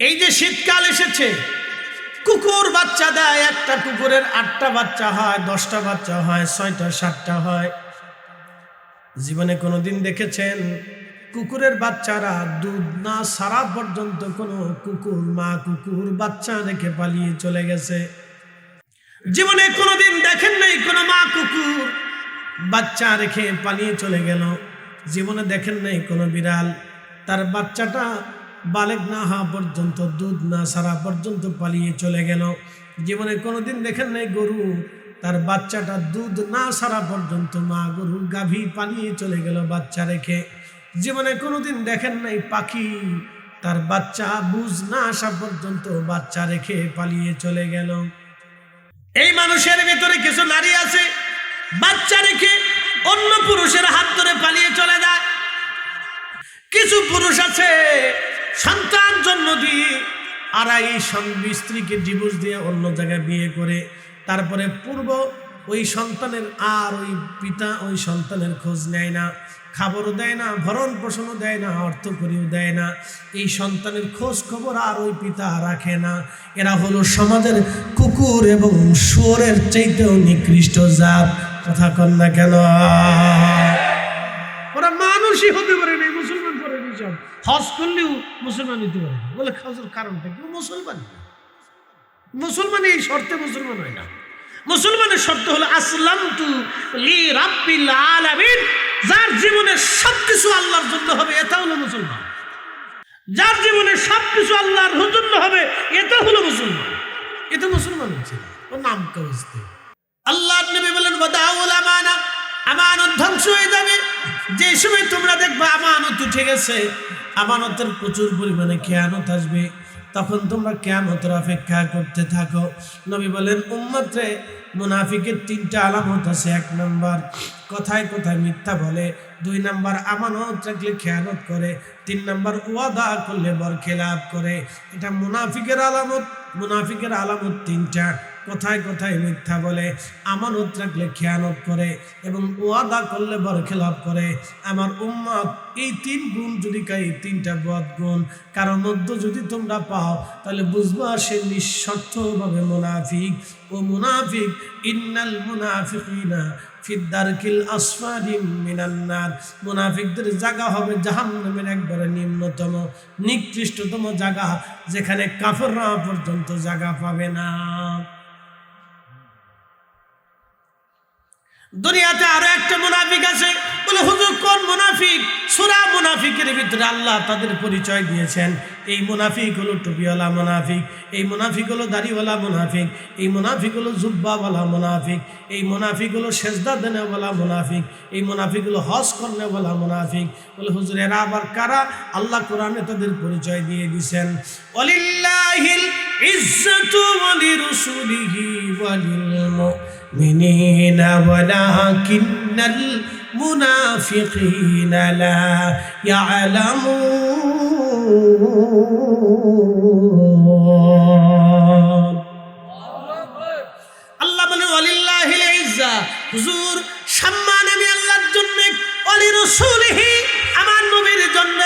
এই যে শীতকাল এসেছে, কুকুর বাচ্চা দেয়। একটা কুকুরের 8টা বাচ্চা হয়, 10টা বাচ্চা হয়, 6টা 7টা হয়। জীবনে কোনোদিন দেখেছেন কুকুরের বাচ্চারা দুধ না সারা পর্যন্ত কোনো মা কুকুর বাচ্চা রেখে পালিয়ে চলে গেছে? জীবনে কোনোদিন দেখেন নাই কোনো মা কুকুর বাচ্চা রেখে পালিয়ে চলে গেল? জীবনে দেখেন নাই কোনো বিড়াল তার বাচ্চাটা বালেগ না হওয়া পর্যন্ত, দুধ না সারা পর্যন্ত পালিয়ে চলে গেল? জীবনে কোনোদিন দেখেন নাই গরু তার বাচ্চাটা দুধ না সারা পর্যন্ত, মা গরুর গাভী পালিয়ে চলে গেল বাচ্চা রেখে? জীবনে কোনোদিন দেখেন নাই পাখি তার বাচ্চা বুঝ না আসা পর্যন্ত বাচ্চা রেখে পালিয়ে চলে গেল? এই মানুষের ভেতরে কিছু নারী আছে বাচ্চা রেখে অন্য পুরুষের হাত ধরে পালিয়ে চলে যায়। কিছু পুরুষ আছে সন্তান জন্ম দিয়ে আর এই স্ত্রীকে ডিভোর্স দিয়ে অন্য জায়গায় বিয়ে করে, তারপরে ওই সন্তানের আর ওই পিতা ওই সন্তানের খোঁজ নেয় না, খাবারও দেয় না, ভরণ পোষণও দেয় না, অর্থ করিও দেয় না। এই সন্তানের খোঁজ খবর আর ওই পিতা রাখে না। এরা হলো সমাজের কুকুর এবং শুয়োরের চাইতেও নিকৃষ্ট জাত। কথা কন না কেন? ওরা মানুষই হতে পারে না, মুসলমান করে সব। হজ করলেও মুসলমান হতে পারে না। বলে কারণটা কি? মুসলমান এই শর্তে মুসলমান হয় না। মুসলমানের শর্ত হলো আসলামতু লি রাব্বিল আলামিন। যার জীবনে সবকিছু আল্লাহর জন্য হবে এটা হলো মুসলমান। যার জীবনে সবকিছু আল্লাহর জন্য হবে এটা হলো মুসলমান। এটা মুসলমান হচ্ছে না, ওর নাম কাউস্তে। আল্লাহর নবী বলেন ওয়াদাউল আমানা, আমানত ধ্বংস হয়ে যাবে যে সময় তোমরা দেখবে আমানত উঠে গেছে, আমানতের প্রচুর পরিমাণে খেয়ানত আসবে, তখন তোমরা কিয়ামতের অপেক্ষা করতে থাকো। নবী বলেন উম্মত রে, মুনাফিকের 3টা আলামত আছে। 1 নাম্বার কথায় কথায় মিথ্যা বলে, 2 নাম্বার আমানত রাখলে খেয়ানত করে, 3 নাম্বার ওয়াদা করলে বরখেলাপ করে। এটা মুনাফিকের আলামত। মুনাফিকের আলামত 3টা। কথায় কথায় মিথ্যা বলে, আমানত রাখলে খেয়ানত করে এবং ওয়াদা করলে বরখেলাপ করে। আমার উম্মত এই 3 গুণ যদি এই 3টা বদ গুণ কারোর মধ্যে যদি তোমরা পাও, তাহলে বুঝবা সে নিঃস্বার্থভাবে মুনাফিক। ও মুনাফিক, ইন্নাল মুনাফিকিনা ফিদ দারকিল আসফালি মিনান নার। মুনাফিকদের জায়গা হবে জাহান্নামের একবারে নিম্নতম নিকৃষ্টতম জায়গা, যেখানে কাফেররা পর্যন্ত জায়গা পাবে না। দুনিয়াতে আরো একটা মুনাফিক আছে। বলে হুজুর কোন মুনাফিক? সূরা মুনাফিকের ভিতরে আল্লাহ তাদের পরিচয় দিয়েছেন। এই মুনাফিক হলো টুপিওয়ালা মুনাফিক, এই মুনাফিক হলো দাড়িওয়ালা মুনাফিক, এই মুনাফিক হলো জুব্বাওয়ালা মুনাফিক, এই মুনাফিক হলো সেজদা দেনেওয়ালা মুনাফিক, এই মুনাফিক হলো হজ করনেওয়ালা মুনাফিক। বলে হুজুর এরা আবার কারা? আল্লাহ কোরআনে তাদের পরিচয় দিয়ে দিয়েছেন। ওয়ালিল্লাহিল ইজ্জাতু ওয়া লিরাসূলিহি ওয়া লিল মুমিনিনা ওয়ালাকিন্নাল মুনাফিকিনা লা ইয়ালামুন। আল্লাহ বলে ওয়ালিল্লাহিল ইজ্জা, হুজুর সম্মান আমি আল্লাহর জন্য, ওয়ালি রাসূলিহি আমার নবীর জন্য,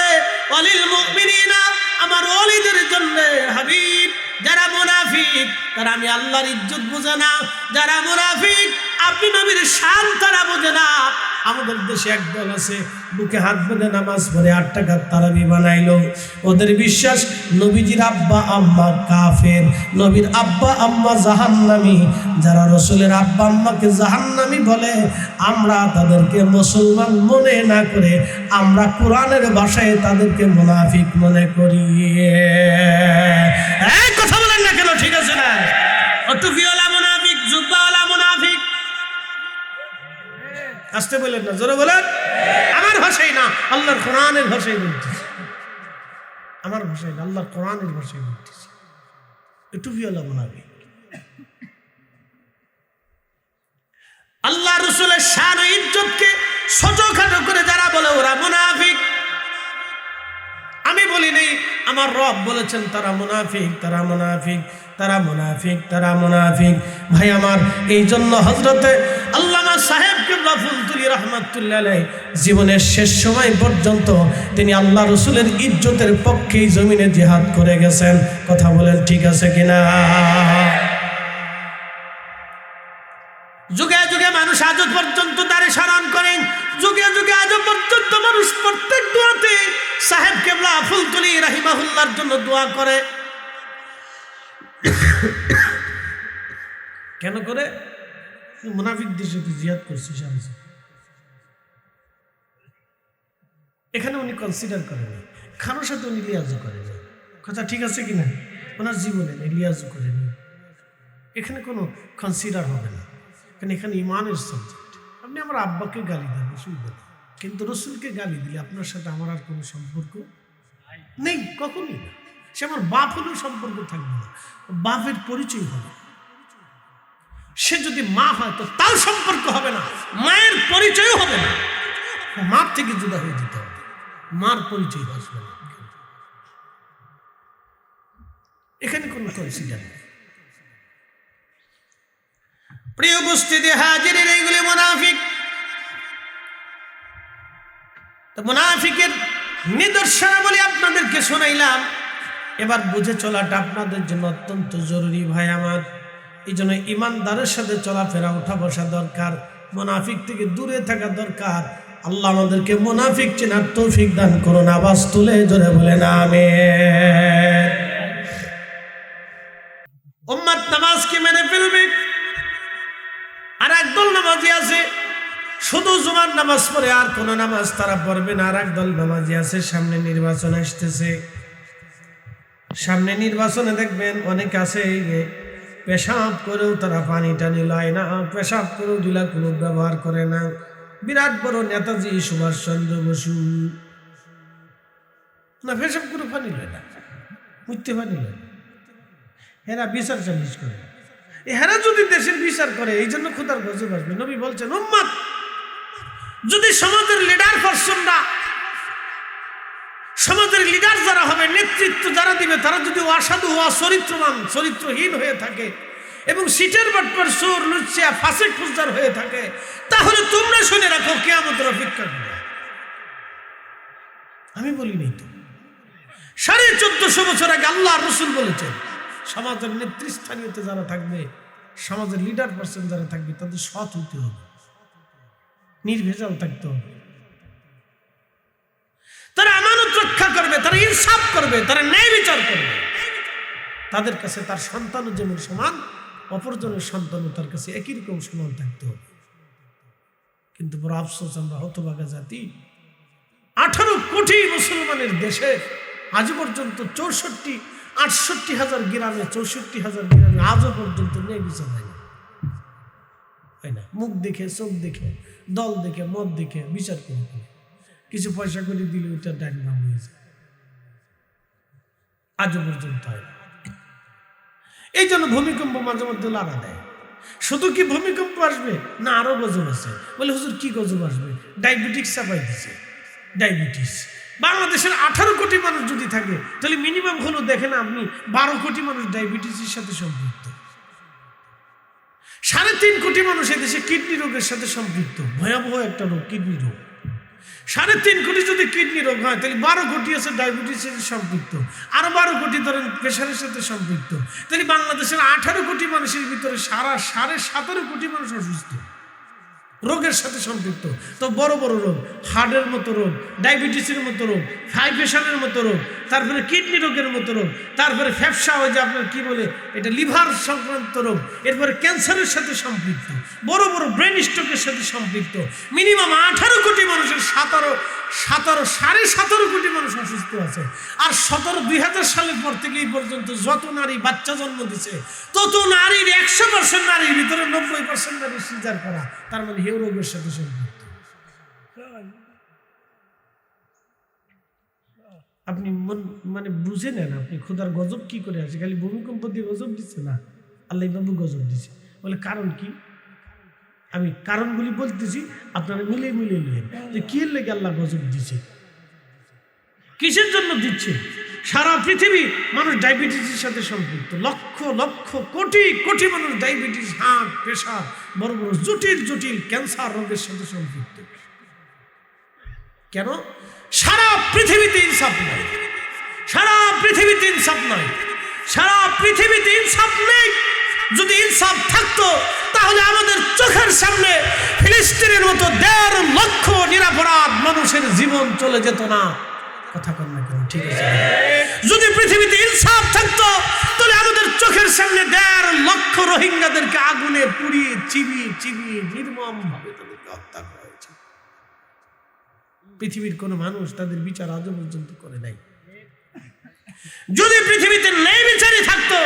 ওয়ালিল মুমিনিনা আমার ওলিদের জন্য। হাবিব, যারা মুনাফিক তারা আমি আল্লাহর ইজ্জত বোঝে না, যারা মুনাফিক আপনি নবীর শান তারা বোঝে না। আমাদের দেশে একদল আছে বুকে হাত বেঁধে নামাজ পড়ে 8 টাকার তারাবি বানাইলো। ওদের বিশ্বাস নবীজির আব্বা আম্মা কাফের, নবীর আব্বা আম্মা জাহান্নামী। যারা রসুলের আব্বা আম্মাকে জাহান্নামী বলে, আমরা তাদেরকে মুসলমান মনে না করে আমরা কোরআনের ভাষায় তাদেরকে মুনাফিক মনে করি। কথা বলেন না কেন? ঠিক আছে না? টুপিওয়ালা মুনাফিক, জুব্বাওয়ালা মুনাফিক। আসতে বলেন না, জোরে বলেন। আমার ভাষায় না, আল্লাহর কোরআনের ভাষায় বলতেছি। আমার ভাষায় না, আল্লাহর কোরআনের ভাষায় বলতেছি। টুপিওয়ালা মুনাফিক। আল্লাহ রাসূলের শান ও ইজ্জতকে ছোটখাটো করে যারা বলে ওরা মুনাফিক। আমি বলি নেই আমার রব বলেছেন তারা মুনাফিক, তারা মুনাফিক, তারা মুনাফিক, তারা মুনাফিক। ভাই আমার, এই জন্য হযরতে আল্লামা সাহেব কিবলা ফুলতুলি রাহমাতুল্লাহ আলাইহি জীবনের শেষ সময় পর্যন্ত তিনি আল্লাহ রসুলের ইজ্জতের পক্ষেই জমিনে জিহাদ করে গেছেন। কথা বলেন ঠিক আছে কিনা? যুগে যুগে মানুষ আজও পর্যন্ত তারে স্মরণ করেন, যুগে যুগে আজও পর্যন্ত মানুষ প্রত্যেক দোয়াতে সাহেব কিবলা ফুলতুলি রাহিমাহুল্লাহর জন্য দোয়া করে। কেন করে? মুনাফিকদের সাথে জিহাদ করছে সাহেব। এখানে উনি কনসিডার করেন, খানোর সাথে উনি লিয়াজও করেন। কথা ঠিক আছে কিনা? ওনার জীবনে লিয়াজও করেন। এখানে কোনো কনসিডার হবে না, কারণ এখানে ইমানের সাবজেক্ট। আপনি আমার আব্বাকে গালি দেন, অসুবিধা নেই, কিন্তু রসুলকে গালি দিলে আপনার সাথে আমার আর কোনো সম্পর্ক নেই, কখনই না। সে আমার বাপ হলেও সম্পর্ক থাকবে না, বাপের পরিচয় হবে। সে যদি মা হয় তো তার সম্পর্ক হবে না, মায়ের পরিচয়ও হবে না। মার থেকে জুদা হয়ে যেতে হবে, মার পরিচয় আসবে না। এখানে কোনো কনসিডার নেই। প্রিয় উপস্থিতি হাজিরিন, এইগুলি মুনাফিক। তো মুনাফিকের নিদর্শনাবলী আপনাদেরকে শোনাইলাম। এবার বুঝে চলাটা আপনাদের জন্য অত্যন্ত জরুরি ভাই আমার। এই জন্য ইমানদারের সাথে চলাফেরা, উঠা বসা দরকার, মুনাফিক থেকে দূরে থাকা দরকার। আল্লাহ আমাদেরকে মুনাফিক চেনার তৌফিক দান করুন। আওয়াজ তুলে জোরে বলেন আমিন। উম্মত নামাজকে মেনে ফেলবে, আর একদল নামাজি আছে শুধু জুমার নামাজ পড়ে, আর কোন নামাজ তারা পড়বে না। আর একদল নামাজি আছে, সামনে নির্বাচন আসতেছে, সামনে নির্বাচনে দেখবেন অনেক আছে পেশাব করেও তারা পানি টানি লয় না, পেশাব করেও ডিলা কোনো ব্যবহার করে না। বিরাট বড় নেতাজি সুভাষচন্দ্র বসু না পেশাব করে পানি লয় না, মুইতে পানি লয় না। এরা বিচার চালিশ করে, এরা যদি দেশের বিচার করে, এই জন্য খোদার গজব আসবে। নবী বলছেন, উম্মত যদি সমাজের লিডার পারসনরা, সমাজের লিডার যারা হবে, নেতৃত্ব যারা দিবে, তারা যদি অসাধু, অচরিত্রবান, চরিত্রহীন হয়ে থাকে এবং সিটের বাটপার, চোর, লুচ্চা, ফাসিক ফুজদার হয়ে থাকে, তাহলে তোমরা শুনে রাখো কিয়ামতের অপেক্ষা করবে। আমি বলি নাই তো, 1450 বছর আগে আল্লাহ রসুল বলেছেন, সমাজের নেতৃস্থানীয়তে যারা থাকবে, সমাজের লিডার পার্সন যারা থাকবে, তাদের সৎ হতে হবে, নির্ভেজাল থাকতে হবে। তারা আমানত রক্ষা করবে, তারা ইনসাফ করবে, তারা ন্যায় বিচার করবে। তাদের কাছে তার সন্তানও যেমন সমান, অপরজনের সন্তানও তার কাছে একই রকম সমান থাকতে হবে। কিন্তু বড় আফসোস, আমরা হতভাগা জাতি, 18 কোটি মুসলমানের দেশে আজ পর্যন্ত 68,000 গ্রামে, 64,000 গ্রামে আজও পর্যন্ত ন্যায় বিচার হয় না। হয় না, মুখ দেখে, চোখ দেখে, দল দেখে, মত দেখে বিচার করে, কিছু পয়সা করে দিলে ওইটা ডাইন নাম হয়ে যায়, আজও পর্যন্ত হয় না। এই জন্য ভূমিকম্প মাঝে মধ্যে লাগা দেয়। শুধু কি ভূমিকম্প আসবে না, আরো গজব আছে। বলে হুজুর কি গজব আসবে? ডায়াবেটিস চাপাই দিছে, ডায়াবেটিস। বাংলাদেশের 18 কোটি মানুষ যদি থাকে, তাহলে মিনিমাম হলো দেখেন আপনি 12 কোটি মানুষ ডায়াবেটিসের সাথে সম্পৃক্ত, 3.5 কোটি মানুষ এদেশে কিডনি রোগের সাথে সম্পৃক্ত। ভয়াবহ একটা রোগ কিডনি রোগ। 3.5 কোটি যদি কিডনি রোগ হয়, তাহলে 12 কোটি আছে ডায়াবেটিসের সাথে সম্পৃক্ত, আরো 12 কোটি ধরেন প্রেশারের সাথে সম্পৃক্ত। তাহলে বাংলাদেশের 18 কোটি মানুষের ভিতরে 17.5 কোটি মানুষ অসুস্থ, রোগের সাথে সম্পৃক্ত। তো বড় বড় রোগ, হার্টের মতো রোগ, ডায়াবেটিসের মতো রোগ, হাই প্রেশারের মতো রোগ, তারপরে কিডনি রোগের মতো রোগ, তারপরে ফ্যাপসা, ওই যে আপনার কি বলে এটা, লিভার সংক্রান্ত রোগ, এরপরে ক্যান্সারের সাথে সম্পৃক্ত, বড় বড় ব্রেন স্ট্রোকের সাথে সম্পৃক্ত। মিনিমাম 18 কোটি মানুষের 17.5 কোটি মানুষ অসুস্থ আছে। আর 2000 সালের পর থেকে এই পর্যন্ত যত নারী বাচ্চা জন্ম দিছে, তত নারীর 100% নারীর ভিতরে 90% নারী সিজার করা, তার মানে হেউ রোগের সাথে সম্পৃক্ত। আপনি মানে বুঝে নেন, আপনি খোদার গজব কি করে আসে? খালি ভূমিকম্প দিয়ে গজব দিচ্ছে না, আল্লাহ বাবু গজব দিচ্ছে। বলে কারণ কি? আমি কারণগুলি বলতেছি, আপনারা মিলিয়ে মিলিয়ে নেন যে কি লেগে আল্লাহ গজব দিচ্ছে, কিসের জন্য দিচ্ছে। সারা পৃথিবী মানুষ ডায়াবেটিসের সাথে সম্পৃক্ত, লক্ষ লক্ষ কোটি কোটি মানুষ ডায়াবেটিস, হার্ট, প্রেশার, বড় বড় জটিল জটিল ক্যান্সার রোগের সাথে সম্পৃক্ত। কেন? সারা পৃথিবীতে ইনসাফ নাই, সারা পৃথিবীতে ইনসাফ নাই, সারা পৃথিবীতে ইনসাফ নেই। যদি ইনসাফ থাকতো তাহলে আমাদের চোখের সামনে ফিলিস্তিনের মতো 1.5 লক্ষ নিরপরাধ মানুষের জীবন চলে যেত না। কথা কর না কেন? ঠিক আছে। যদি পৃথিবীতে ইনসাফ থাকতো তাহলে আমাদের চোখের সামনে 1.5 লক্ষ রোহিঙ্গাদেরকে আগুনে পুড়িয়ে চিবিয়ে চিবিয়ে নির্মম ভাবে তাদেরকে হত্যা করা হয়েছে। পৃথিবীর কোন মানুষ তাদের বিচার আজও পর্যন্ত করে নাই। যদি পৃথিবীতে ন্যায় বিচারই থাকতো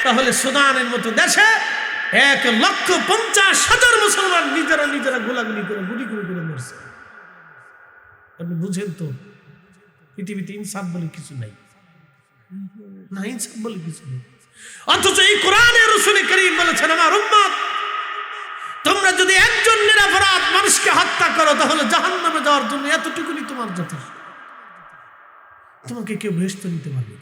তাহলে সুদানের মতো দেশে 1,50,000 মুসলমান নিজেরা নিজেরা গোলাগুলি করে গুলি করে করে মরছে। আপনি বুঝেন তো পৃথিবীতে ইনসাফ বলে কিছু নাই, না ইনসাফ বলে কিছু নেই। অথচ এই কোরআনে রাসূল করিম বলেছেন, আমার উম্মত তোমরা যদি একজন নিরপরাধ মানুষকে হত্যা করো তাহলে জাহান্নামে যাওয়ার জন্য এতটুকুনি তোমার যথেষ্ট, তোমাকে কেউ বেহেশত নিতে পারবে।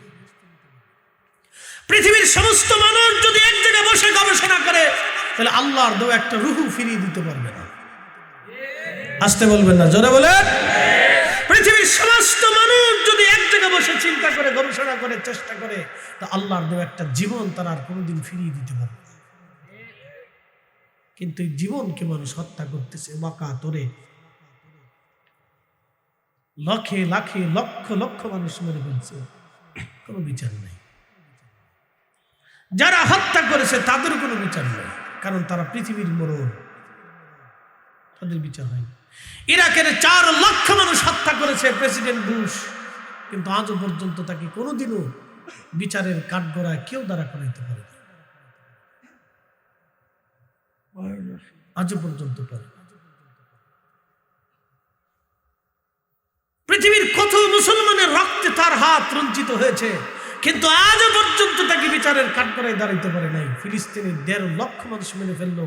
পৃথিবীর সমস্ত মানুষ যদি এক জায়গায় বসে গবেষণা করে তাহলে আল্লাহর দেওয়া একটা রূহ ফিরিয়ে দিতে পারবে না। আসতে বলবেন না, জোরে বলেন। পৃথিবীর সমস্ত মানুষ যদি এক জায়গায় বসে চিন্তা করে গবেষণা করে চেষ্টা করে তো আল্লাহর দেওয়া একটা জীবন তারা আর কোনোদিন ফিরিয়ে দিতে পারবে না। কিন্তু এই জীবনকে মানুষ হত্যা করতেছে ওয়াকাতরে, লাখে লাখে লক্ষ লক্ষ মানুষ মেরে ফেলছে, কোনো বিচার নাই। যারা হত্যা করেছে তাদের কোনো বিচার নেই, কারণ তারা পৃথিবীর মরণ, তাদের বিচার হয়নি। ইরাকের 4 লক্ষ মানুষ হত্যা করেছে প্রেসিডেন্ট বুশ, কিন্তু আজও পর্যন্ত তাকে কোনোদিনও বিচারের কাঠগড়ায় কেউ দ্বারা করাইতে পারে, আজও পর্যন্ত পারে। পৃথিবীর কত মুসলমানের রক্তে তার হাত রঞ্জিত হয়েছে, কিন্তু আজও পর্যন্ত তাকে বিচারের কাঠগড়ায় দাঁড়াইতে পারে নাই। ফিলিস্তিনের 1.5 লক্ষ মানুষ মেরে ফেললো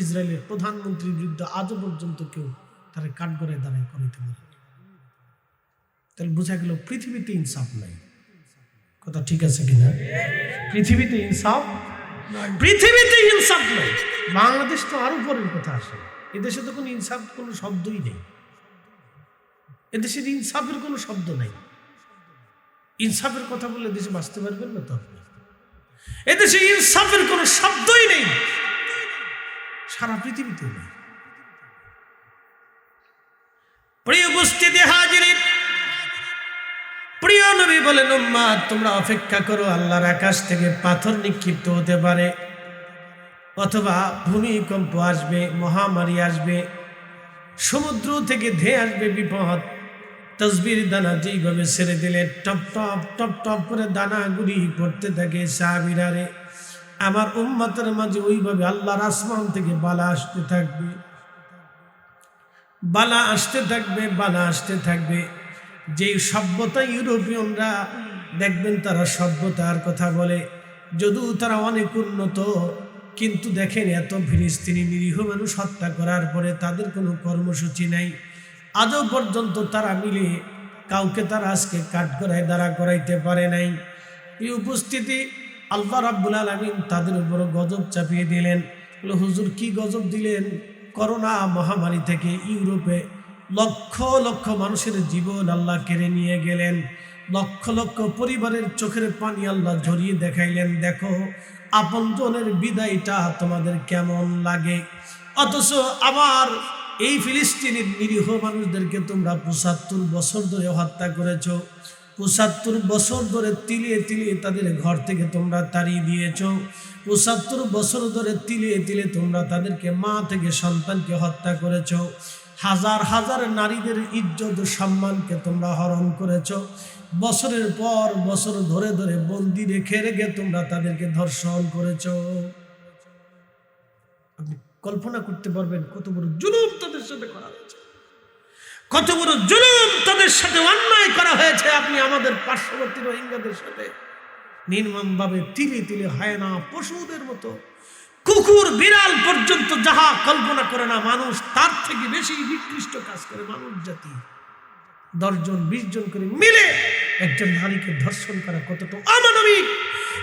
ইসরায়েলের প্রধানমন্ত্রীর বিরুদ্ধে, আজও পর্যন্ত কেউ তার কাঠগড়ায় দাঁড়াই করাইতে পারে। তাহলে বোঝা গেল পৃথিবীতে ইনসাফ নাই। কথা ঠিক আছে কিনা? পৃথিবীতে ইনসাফ, পৃথিবীতে ইনসাফ নাই। বাংলাদেশ তো আরো পরের কথা আসে, এদেশে তো কোনো ইনসাফ কোনো শব্দই নেই, এদেশের ইনসাফের কোনো শব্দ নাই। ইনসাফের কথা বলে দেশে বাঁচতে পারবেন না তো আপনি। এদেশে ইনসাফের কোনো শব্দই নেই, সারা পৃথিবীতে নেই। প্রিয় উপস্থিতি হাজিরিন, প্রিয় নবী বলেন, উম্মাত তোমরা অপেক্ষা করো, আল্লাহর আকাশ থেকে পাথর নিক্ষিপ্ত হতে পারে, অথবা ভূমিকম্প আসবে, মহামারী আসবে, সমুদ্র থেকে ধেয়ে আসবে বিপদ। তসবির দানা যেইভাবে ছেড়ে দিলে টপ টপ টপ টপ করে দানাগুলি পড়তে থাকে সাহাবীরা রে, আমার উম্মতের মাঝে ওইভাবে আল্লাহর আসমান থেকে বালা আসতে থাকবে, বালা আসতে থাকবে, বালা আসতে থাকবে। যেই সভ্যতা ইউরোপিয়ানরা দেখবেন তারা সভ্যতার কথা বলে, যদিও তারা অনেক উন্নত, কিন্তু দেখেন এত ফিলিস্তিনি নিরীহ মানুষ হত্যা করার পরে তাদের কোনো কর্মসূচি নাই। আজও পর্যন্ত তারা মিলে কাউকে তারা আজকে কাঠগড়ায় দাঁড়া করাইতে পারে নাই। এই উপস্থিতি আল্লাহ রাব্বুল আলামিন তাদের উপর গজব চাপিয়ে দিলেন। হুজুর কি গজব দিলেন? করোনা মহামারী থেকে ইউরোপে লক্ষ লক্ষ মানুষের জীবন আল্লাহ কেড়ে নিয়ে গেলেন, লক্ষ লক্ষ পরিবারের চোখের পানি আল্লাহ ঝরিয়ে দেখাইলেন, দেখো আপনজনের বিদায়টা তোমাদের কেমন লাগে। অথচ আবার এই ফিলিস্তিনের নিরীহ মানুষদেরকে তোমরা 75 বছর ধরে হত্যা করেছ, 75 বছর ধরে তিলিয়ে তিলিয়ে তাদের ঘর থেকে তোমরা তাড়িয়ে দিয়েছ, 75 বছর ধরে তিলিয়ে তিলিয়ে তোমরা তাদেরকে মা থেকে সন্তানকে হত্যা করেছ, হাজার হাজার নারীদের ইজ্জত সম্মানকে তোমরা হরণ করেছ, বছরের পর বছর ধরে ধরে বন্দি রেখে রেখে তোমরা তাদেরকে ধর্ষণ করেছ। আপনি কল্পনা করতে পারবেন কত বড় জুলুম তাদের সাথে করা হয়েছে, কত বড় জুলুম তাদের সাথে অন্যায় করা হয়েছে। আপনি আমাদের পার্শ্ববর্তী রোহিঙ্গাদের সাথে নির্মমভাবে তিলে তিলে হায়না পশুদের মতো, কুকুর বিড়াল পর্যন্ত যাহা কল্পনা করে না মানুষ, তার থেকে বেশি নিকৃষ্ট কাজ করে মানুষ জাতি। 10 জন 20 জন করে মিলে একজন নারীকে ধর্ষণ করা কতটা অমানবিক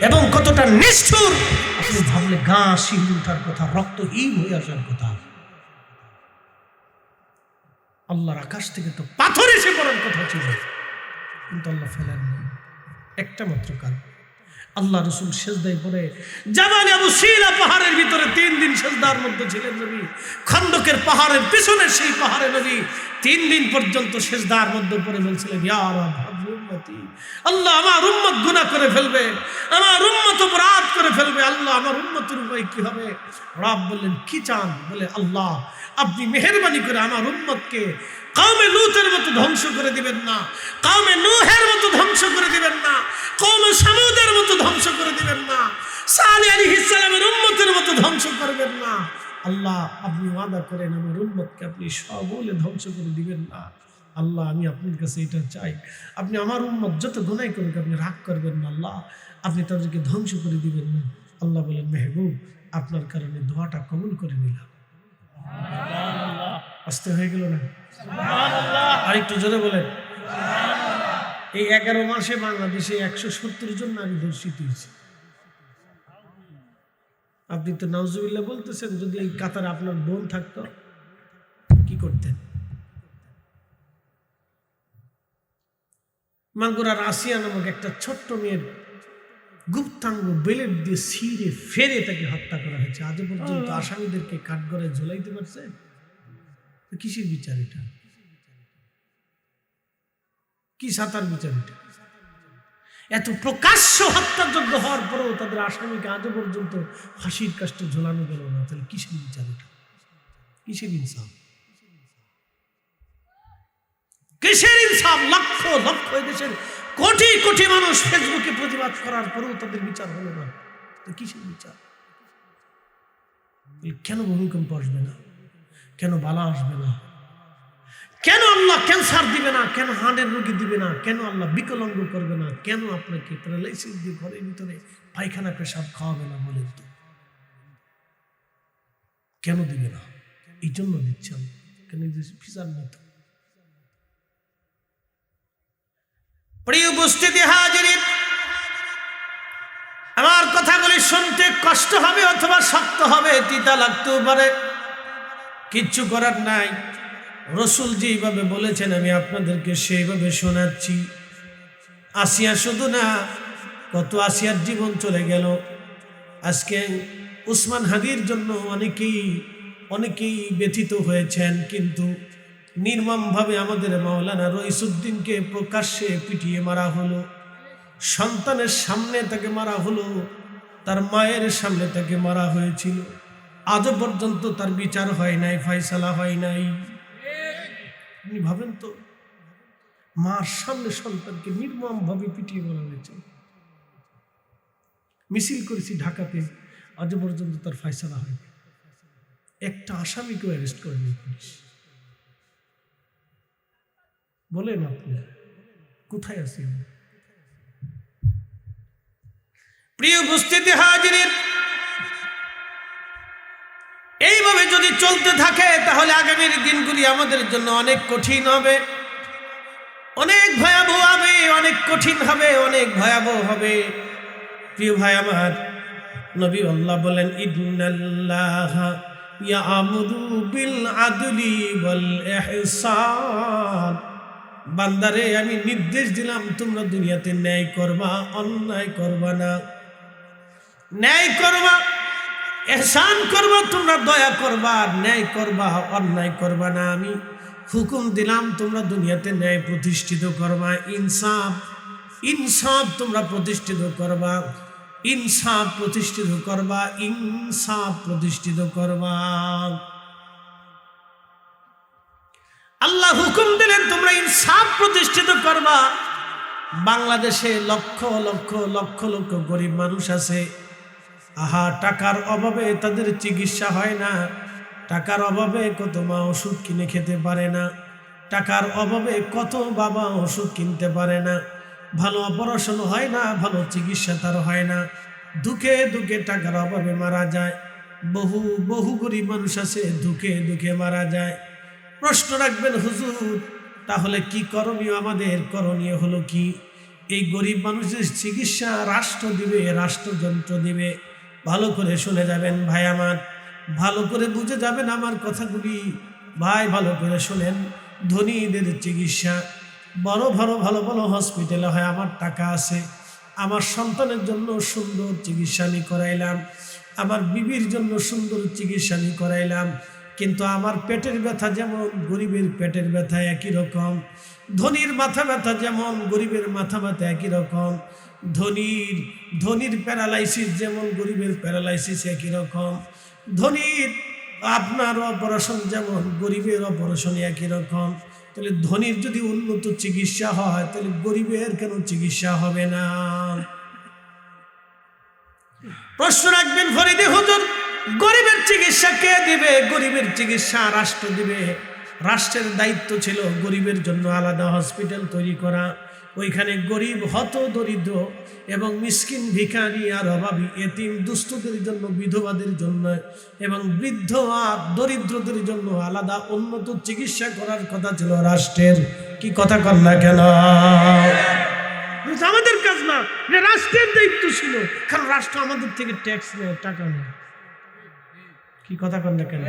এবং কতটা নিষ্ঠুর আপনি ভাবলে গা শিহরে ওঠার কথা, রক্তহীন হয়ে আসার কথা। আল্লাহর আকাশ থেকে তো পাথর এসে পড়ার কথা ছিল, কিন্তু আল্লাহ ফেলেননি। একটা মাত্র কারণ, আল্লাহ রসুল সেজদায় পড়ে জাবাল আবু সিলা পাহাড়ের ভিতরে 3 দিন সেজদার মধ্যে ছিলেন নবী। খন্দকের পাহাড়ের পিছনে সেই পাহাড়ে নবী 3 দিন পর্যন্ত সেজদার মধ্যে পড়ে বলছিলেন, ইয়া রাব উম্মতি, আল্লাহ আমার উম্মত গুনাহ করে ফেলবে, আমার উম্মত অপরাধ করে ফেলবে, আল্লাহ আমার উম্মতের উপায় কি হবে? রব বললেন, কি চান? বলে, আল্লাহ আপনি মেহেরবানি করে আমার উম্মতকে কওমে লূতের মতো ধ্বংস করে দিবেন না, কওমে নূহের মতো ধ্বংস করে দিবেন না, কওমে সামুদের মতো ধ্বংস করে দিবেন না, সালেহ আলাইহিস সালামের উম্মতের মতো ধ্বংস করবেন না। আল্লাহ আপনি ওয়াদা করেন আমার উম্মতকে আপনি সবলে ধ্বংস করে দিবেন না। আল্লাহ আমি আপনার কাছে এটা চাই, আপনি আমার উম্মত যত গুনাহ করুক আপনি রাগ করবেন না, আল্লাহ আপনি তাদেরকে ধ্বংস করে দিবেন না। আল্লাহ বলেন, মেহবুব আপনার কারণে দোয়াটা কবুল করে নিলাম। আসতে হয়ে গেল না? আর একটু জোরে বলেন। এই 11 মাসে বাংলাদেশে 170 জন নারী ধর্ষিত হয়েছে। আপনি তো নাউজুবিল্লাহ বলতেছেন, যদি এই কাতারে আপনার বোন থাকতো কি করতেন? মাগুরার আসিয়া নামক একটা ছোট্ট মেয়ের গুপ্তাঙ্গ বেলেট দিয়ে ছিঁড়ে ফেরে তাকে হত্যা করা হয়েছে। আজ পর্যন্ত আসামিদেরকে কাঠগড়ায় ঝুলাইতে পারছে? কিসের বিচার এটা? কি সাতার বিচার এটা? এত প্রকাশ্য হত্যাযোগ্য হওয়ার পরেও তাদের আসামিকে আজ পর্যন্ত ফাঁসির কাস্টে ঝোলানো গেল না। তাহলে কিসের বিচার এটা? কিসের ইনসাফ? কিসের ইনসাফ? লক্ষ লক্ষ দেশের কোটি কোটি মানুষ ফেসবুকে প্রতিবাদ করার পরেও তাদের বিচার হলো না। কিসের বিচার? কেন ভূমিকম্প আসবে না? কেন বালা আসবে না? কেন আল্লাহ ক্যান্সার দিবে না? কেন হার্টের রোগী দিবে না? কেন আল্লাহ বিকলাঙ্গ করবে না? কেন আপনাকে প্যারালাইসিস দিয়ে ঘরের ভিতরে পায়খানা পেশাব খাওয়াবে না? বলেন তো কেন দিবে না? এই জন্য দিচ্ছেন। কেন ফিজার নিত? প্রিয় উপস্থিতি হাজিরিন, আমার কথাগুলি শুনতে কষ্ট হবে অথবা শক্ত হবে, তিতা লাগতেও পারে, কিচ্ছু করার নাই। রসুল যেভাবে বলেছেন আমি আপনাদেরকে সেইভাবে শোনাচ্ছি। আসিয়া শুধু না, কত আসিয়ার জীবন চলে গেল। আজকে উসমান হাদির জন্য অনেকেই ব্যথিত হয়েছেন, কিন্তু নির্মমভাবে আমাদের মাওলানা রইসুদ্দিনকে প্রকাশ্যে পিটিয়ে মারা হলো। সন্তানের সামনে তাকে মারা হলো, তার মায়ের সামনে তাকে মারা হয়েছিল। আজও পর্যন্ত তার বিচার হয় নাই, ফয়সালা হয় নাই। আপনি ভাবেন তো, মার সামনে সন্তানকে নির্মমভাবে পিটিয়ে মারা হয়েছে। মিছিল করেছি ঢাকাতে, আজও পর্যন্ত তার ফয়সালা হয়নি। একটা আসামিকেও অ্যারেস্ট করেনি পুলিশ। বলেন আপনি কোথায় আছেন? প্রিয় উপস্থিতি হাজিরিন, এইভাবে যদি চলতে থাকে তাহলে আগামীর দিনগুলি আমাদের জন্য অনেক কঠিন হবে, অনেক ভয়াবহ হবে, অনেক কঠিন হবে, অনেক ভয়াবহ হবে। প্রিয় ভাই আমার, নবী আল্লাহ বলেন, ইন্নাল্লাহা ইয়া'মুরু বিল আদলি ওয়াল ইহসান। বান্দারে আমি নির্দেশ দিলাম তোমরা দুনিয়াতে ন্যায় করবা, অন্যায় করবা না। ন্যায় করবা, ইহসান করবা, তোমরা দয়া করবা, ন্যায় করবা, অন্যায় করবা না। আমি হুকুম দিলাম তোমরা দুনিয়াতে ন্যায় প্রতিষ্ঠিত করবা, ইনসাফ তোমরা প্রতিষ্ঠিত করবা, ইনসাফ প্রতিষ্ঠিত করবা, ইনসাফ প্রতিষ্ঠিত করবা। আল্লাহ হুকুম দিলেন তোমরা ইনসাফ প্রতিষ্ঠিত করবা। বাংলাদেশে লক্ষ লক্ষ লক্ষ লক্ষ গরিব মানুষ আছে, আহা টাকার অভাবে তাদের চিকিৎসা হয় না, টাকার অভাবে কত মা ওষুধ কিনে খেতে পারে না, টাকার অভাবে কত বাবা ওষুধ কিনতে পারে না, ভালো অপারেশন হয় না, ভালো চিকিৎসা তার হয় না, দুঃখে দুঃখে টাকার অভাবে মারা যায়। বহু বহু গরিব মানুষ আছে দুঃখে দুঃখে মারা যায়। প্রশ্ন রাখবেন, হুজুর তাহলে কি করণীয়? আমাদের করণীয় হলো কি? এই গরিব মানুষের চিকিৎসা রাষ্ট্র দিবে, রাষ্ট্রযন্ত্র দিবে। ভালো করে শুনে যাবেন ভাই আমার, ভালো করে বুঝে যাবেন আমার কথাগুলি ভাই, ভালো করে শোনেন। ধনীদের চিকিৎসা বড় ভালো ভালো ভালো হসপিটালে হয়। আমার টাকা আছে, আমার সন্তানের জন্য সুন্দর চিকিৎসা আমি করাইলাম, আমার বিবির জন্য সুন্দর চিকিৎসা আমি করাইলাম, কিন্তু আমার পেটের ব্যথা যেমন গরিবের পেটের ব্যথা একই রকম, ধনীর মাথা ব্যথা যেমন গরিবের মাথা ব্যথা একই রকম, ধনীর প্যারালাইসিস যেমন গরিবের প্যারালাইসিস একই রকম, ধনীর আপনার অপারেশন যেমন গরিবের অপারেশন একই রকম। তাহলে ধনীর যদি উন্নত চিকিৎসা হয় তাহলে গরিবের কেন চিকিৎসা হবে না? প্রশ্ন রাখবেন ফরিদে হুজুর, গরিবের চিকিৎসা কে দিবে? গরিবের চিকিৎসা রাষ্ট্র দিবে। রাষ্ট্রের দায়িত্ব ছিল গরিবের জন্য আলাদা হসপিটাল তৈরি করা। ওইখানে গরিব, হত দরিদ্র এবং মিসকিন, ভিখারি আর অভাবী, এতিম, দুস্থদের জন্য, বিধবাদের জন্য এবং বৃদ্ধ আর দরিদ্রদের জন্য আলাদা উন্নত চিকিৎসা করার কথা ছিল রাষ্ট্রের। কি কথা কর না কেন? আমাদের কাজ না, রাষ্ট্রের দায়িত্ব ছিল, কারণ রাষ্ট্র আমাদের থেকে ট্যাক্স নেয়, টাকা নেয়। কি কথা কর না কেন?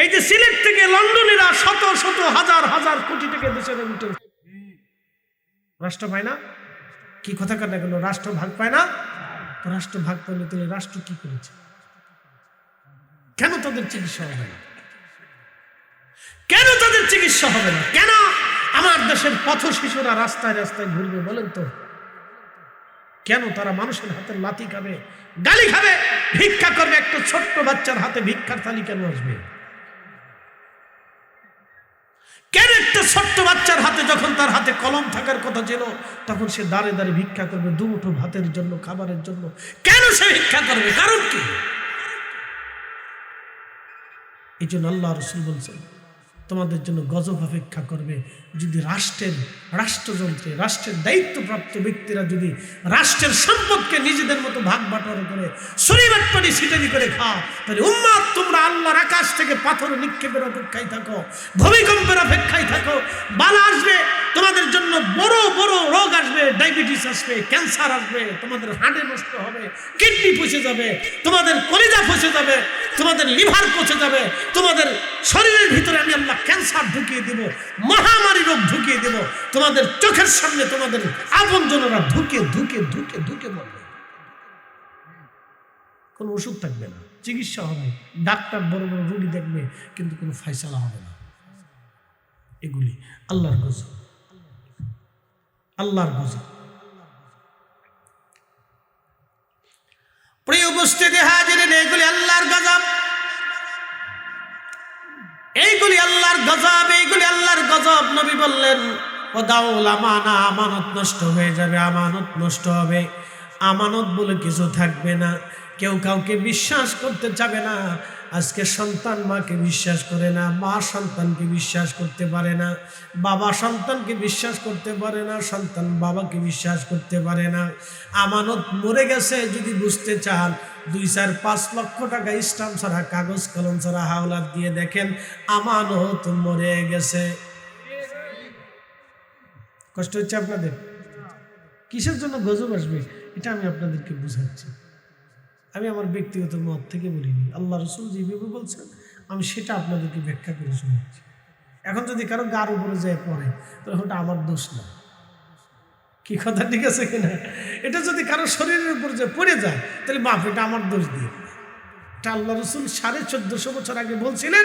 এই যে সিলেট থেকে লন্ডনেরা শত শত হাজার হাজার কোটি টাকা দেশের রাষ্ট্র পায় না? কি কথা কর না কেন? রাষ্ট্র ভাগ পায় না? রাষ্ট্র ভাগ পাইলে তাহলে রাষ্ট্র কি করেছে? কেন তাদের চিকিৎসা হবে না? কেন তাদের চিকিৎসা হবে না? কেন আমার দেশের পথ শিশুরা রাস্তায় রাস্তায় ঘুরবে বলেন তো? কেন তারা মানুষের হাতে লাথি খাবে, গালি খাবে, ভিক্ষা করবে? একটা ছোট্ট বাচ্চার হাতে ভিক্ষার থালি কেন আসবে? কেন একটা ছোট্ট বাচ্চার হাতে, যখন তার হাতে কলম থাকার কথা ছিল, তখন সে দাঁড়ে দাঁড়িয়ে ভিক্ষা করবে দুমুঠো ভাতের জন্য, খাবারের জন্য? কেন সে ভিক্ষা করবে? কারণ কি? এই জন্য আল্লাহ রাসূল বলছেন, তোমাদের জন্য গজব অপেক্ষা করবে যদি রাষ্ট্রযন্ত্রে রাষ্ট্রের দায়িত্বপ্রাপ্ত ব্যক্তিরা যদি রাষ্ট্রের সম্পদকে নিজেদের মতো ভাগ বাটোয়ারা করে সরিবাটপাটি সিটারি করে খাও, তাহলে উম্মাত তোমরা আল্লাহর আকাশ থেকে পাথর নিক্ষেপের অপেক্ষায় থাকো, ভূমিকম্পের অপেক্ষায় থাকো। বালা আসবে তোমাদের জন্য, বড় বড় রোগ আসবে, ডায়াবেটিস আসবে, ক্যান্সার আসবে, তোমাদের হার্টে নষ্ট হবে, কিডনি পচে যাবে, তোমাদের কলিজা পচে যাবে, তোমাদের লিভার পচে যাবে, তোমাদের শরীরের ভিতরে আমি আল্লাহ ক্যান্সার ঢুকিয়ে দেব, মহামারী রোগ ঢুকিয়ে দেব, তোমাদের চোখের সামনে তোমাদের আপনজনেরা ঢুকে ঢুকে ঢুকে ঢুকে মরবে। কোনো ওষুধ থাকবে না, চিকিৎসা হবে, ডাক্তার বড় বড় রোগী দেখবে, কিন্তু কোনো ফায়সালা হবে না। এগুলি আল্লাহর গজব, আল্লাহর গজব। প্রিয় উপস্থিতি হাজিরিন, এইগুলি আল্লাহর গজব, এইগুলি আল্লাহর গজব, এইগুলি আল্লাহর গজব। নবী বললেন, ওদাউল আমানা, আমানত নষ্ট হয়ে যাবে, আমানত নষ্ট হবে, আমানত বলে কিছু থাকবে না, কেউ কাউকে বিশ্বাস করতে চাবে না। আজকে সন্তান মাকে বিশ্বাস করে না, মা সন্তানকে বিশ্বাস করতে পারে না, বাবা সন্তানকে বিশ্বাস করতে পারে না, সন্তান বাবাকে বিশ্বাস করতে পারে না। আমানত মরে গেছে যদি বুঝতে চান, 2-4-5 লক্ষ টাকা স্টাম্প ছাড়া, কাগজ কলম ছাড়া হাওলাত দিয়ে দেখেন, আমানত মরে গেছে। কষ্ট হচ্ছে আপনাদের? কিসের জন্য গজব আসবে এটা আমি আপনাদেরকে বুঝাচ্ছি। আমি আমার ব্যক্তিগত মত থেকে বলিনি, আল্লাহ রাসূল যেভাবে বলছেন আমি সেটা আপনাদেরকে ব্যাখ্যা করে শোনাচ্ছি। এখন যদি কারো গার উপরে যায় পড়ে, তাহলে ওটা আমার দোষ না। কি কথা ঠিক আছে কিনা? এটা যদি কারো শরীরের উপর যে পড়ে যায়, তাহলে বাপ, এটা আমার দোষ দিয়ে। এটা আল্লাহ রাসূল 1450 বছর আগে বলছিলেন,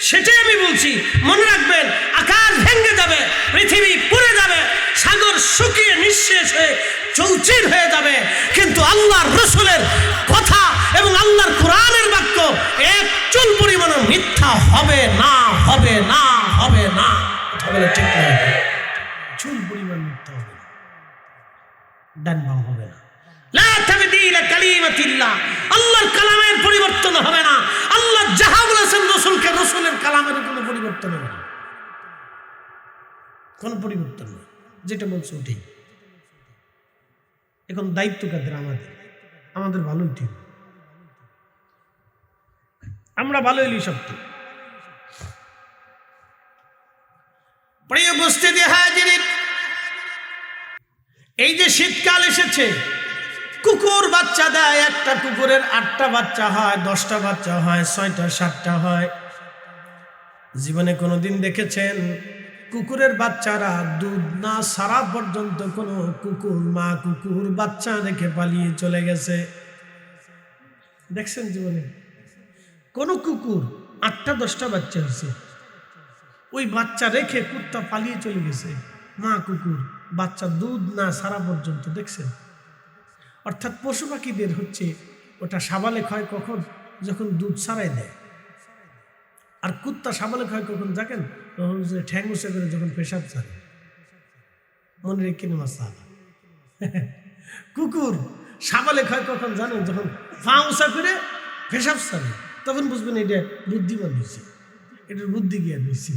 সেটাই আমি বলছি। মনে রাখবেন, আকাশ ভেঙে যাবে, পৃথিবী পুড়ে যাবে, সাগর শুকিয়ে নিঃশেষ হয়ে চৌচির হয়ে যাবে, কিন্তু আল্লাহর রাসূলের কথা এবং আল্লাহর কোরআনের বাক্য এক চুল পরিমাণ মিথ্যা হবে না, হবে না, হবে না। কথা বলে ঠিক না? চুল পরিমাণ মিথ্যা হবে না, ডান বাম হবে না। লা তাবদীলা কালিমাতিল্লাহ, আল্লাহর কালামের পরিবর্তন হবে না। আল্লাহ যাহা বলেছেন রাসূলকে, রাসূলের কালামের কোনো পরিবর্তন হবে না, কোনো পরিবর্তন নেই, যেটা বলছে ওটাই। এখন দায়িত্ব কাদের? আমাদের ভালোই ঠিক, আমরা ভালো হইলি সব ঠিক। প্রিয় উপস্থিতি হাজিরিন, এই যে শীতকাল এসেছে, কুকুর বাচ্চা দেয়, একটা কুকুরের 8টা বাচ্চা হয়, 10টা বাচ্চা হয়, 6টা 7টা হয়। জীবনে কোনোদিন দেখেছেন কুকুরের বাচ্চারা দুধ না সারা পর্যন্ত কোনো মা কুকুর বাচ্চা রেখে পালিয়ে চলে গেছে? দেখছেন জীবনে কোন কুকুর 8টা 10টা বাচ্চা হয়েছে, ওই বাচ্চা রেখে কুত্তা পালিয়ে চলে গেছে? মা কুকুর বাচ্চা দুধ না সারা পর্যন্ত দেখছেন? অর্থাৎ পশু পাখিদের হচ্ছে ওটা সাবালেক হয় কখন? যখন দুধ ছাড়াই দেয়। আর কুত্তা সাবালেক হয় কখন জানেন? তখন যে ঠ্যাং উঁচা করে যখন পেশাব ছাড়ে। মনে রেখে নেওয়া সালা। কুকুর সাবালেক হয় কখন জানেন? যখন পা উঁচা করে পেশাব ছাড়ে, তখন বুঝবেন এটা বুদ্ধিমান হয়েছে, এটার বুদ্ধি জ্ঞান হয়েছে।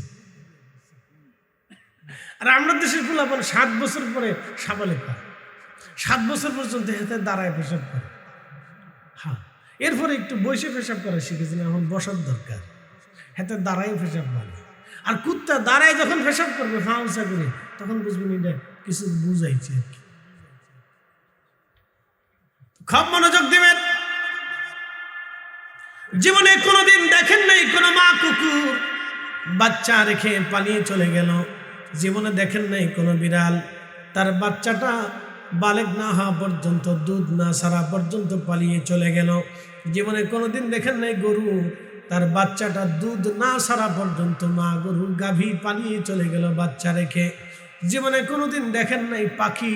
আর আমরা দেশের পোলাপান 7 বছর পরে সাবালেক হয়, 7 বছর পর্যন্ত হেতে দাঁড়ায় পেশাব করে। হ্যাঁ, এরপরে একটু বসে পেশাব করা শিখেছেন, এখন বসার দরকার, হেতে দাঁড়ায় পেশাব করে। আর কুত্তা দাঁড়ায় যখন পেশাব করবে পা উঁচা করে, তখন বুঝবেন এটা কিছু বুঝাইছে আর কি। খুব মনোযোগ দিবেন। জীবনে কোনোদিন দেখেন নাই কোনো মা কুকুর বাচ্চা রেখে পালিয়ে চলে গেল? জীবনে দেখেন নাই কোনো বিড়াল তার বাচ্চাটা বালেগ না হওয়া পর্যন্ত, দুধ না সারা পর্যন্ত পালিয়ে চলে গেল? জীবনে কোনোদিন দেখেন নাই গরু তার বাচ্চাটা দুধ না সারা পর্যন্ত, মা গরু গাভী পালিয়ে চলে গেল বাচ্চা রেখে? জীবনে কোনোদিন দেখেন নাই পাখি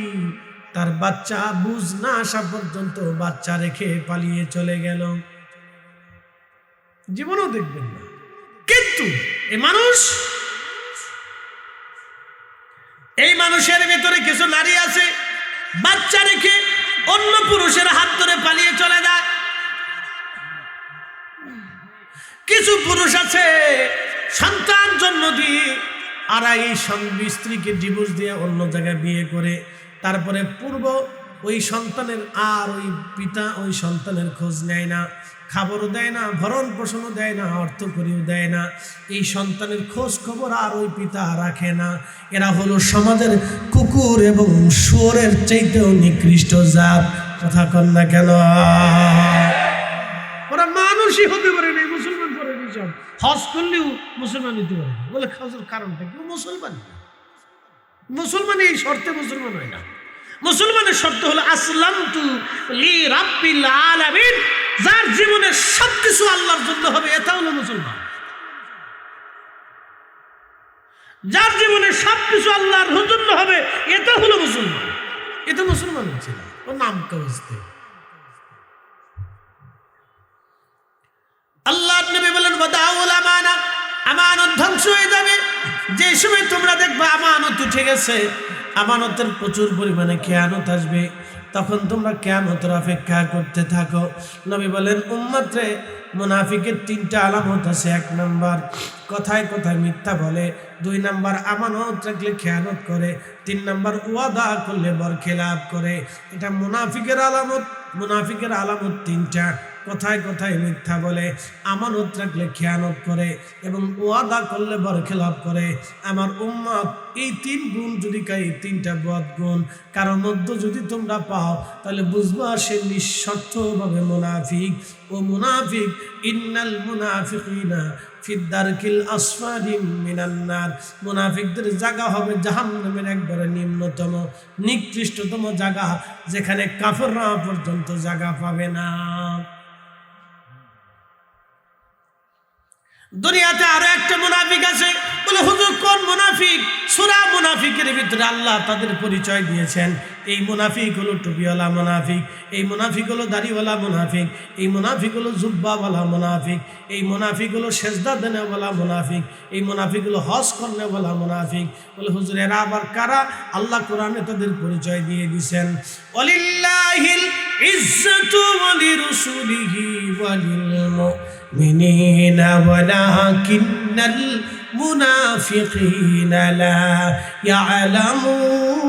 তার বাচ্চা বুঝ না আসা পর্যন্ত বাচ্চা রেখে পালিয়ে চলে গেল? জীবনেও দেখবেন না। কিন্তু এই মানুষের ভিতরে কিছু নারী আছে বাচ্চা রেখে অন্য পুরুষের হাত ধরে পালিয়ে চলে যায়। কিছু পুরুষ আছে সন্তান জন্ম দিয়ে আর এই স্ত্রীকে ডিভোর্স দিয়ে অন্য জায়গায় বিয়ে করে, তারপরে ওই সন্তানের আর ওই পিতা ওই সন্তানের খোঁজ নেয় না, খাবারও দেয় না, ভরণ পোষণও দেয় না, অর্থ করিও দেয় না। এই সন্তানের খোঁজ খবর আর ওই পিতা রাখে না। এরা হলো সমাজের কুকুর এবং শুয়োরের চাইতেও নিকৃষ্ট জাত। কথা কন না কেন? ওরা মানুষই হতে পারে না, মুসলমান করে সব হজ করলেও মুসলমান হতে পারে না। বলে খাওয়ার কারণটা কি? মুসলমান এই শর্তে মুসলমান হয় না। মুসলমানের শর্ত হলো আসলামতু লি রাব্বিল আলামিন, যার জীবনে সবকিছু আল্লাহর জন্য হবে, এটা হলো মুসলমান। যার জীবনে সবকিছু আল্লাহর জন্য হবে, এটা হলো মুসলমান। এটা মুসলমান হচ্ছে না, ও নাম কাজতে। আল্লাহর নবী বলেন ওয়াদাউল আমানা, আমানত ধ্বংস হয়ে যাবে যে সময় তোমরা দেখবা আমানত উঠে গেছে, আমানতের প্রচুর পরিমাণে খেয়ানত আসবে, তখন তোমরা কিয়ামতের অপেক্ষা করতে থাকো। নবী বলেন উম্মত রে, মুনাফিকের 3টা আলামত আছে। 1 নাম্বার কথায় কথায় মিথ্যা বলে, 2 নাম্বার আমানত রাখলে খেয়ানত করে, 3 নাম্বার ওয়াদা করলে বরখেলাপ করে। এটা মুনাফিকের আলামত। মুনাফিকের আলামত 3টা। কথায় কথায় মিথ্যা বলে, আমানত রাখলে খেয়ানত করে এবং ওয়াদা করলে বরখেলাপ করে। আমার উম্মত এই 3 গুণ যদি এই 3টা বদ গুণ কারোর মধ্যে যদি তোমরা পাও, তাহলে বুঝবা সে নিঃস্বার্থভাবে মুনাফিক। ও মুনাফিক, ইন্নাল মুনাফিকিনা ফি দারকিল আসফালি মিনান নার, মুনাফিকদের জায়গা হবে জাহান্নামের একবারে নিম্নতম নিকৃষ্টতম জায়গা, যেখানে কাফেররা পর্যন্ত জায়গা পাবে না। দুনিয়াতে আরো একটা মুনাফিক আছে। বলে হুজুর কোন মুনাফিক? সূরা মুনাফিকের ভিতরে আল্লাহ তাদের পরিচয় দিয়েছেন। এই মুনাফিক হলো টুপিওয়ালা মুনাফিক, এই মুনাফিক হলো দাড়িওয়ালা মুনাফিক, এই মুনাফিক হলো জুব্বাওয়ালা মুনাফিক, এই মুনাফিক হলো সেজদা দেনেওয়ালা মুনাফিক, এই মুনাফিক হলো হজ করনেওয়ালা মুনাফিক। বলে হুজুর এরা আবার কারা? আল্লাহ কোরআনে তাদের পরিচয় দিয়ে দিয়েছেন। ওয়ালিল্লাহিল ইজ্জাতু ওয়া লিরাসূলিহি ওয়া লিল মুমিনিনা ওয়ালাকিন্নাল মুনাফিকিনা লা ইয়ালামুন।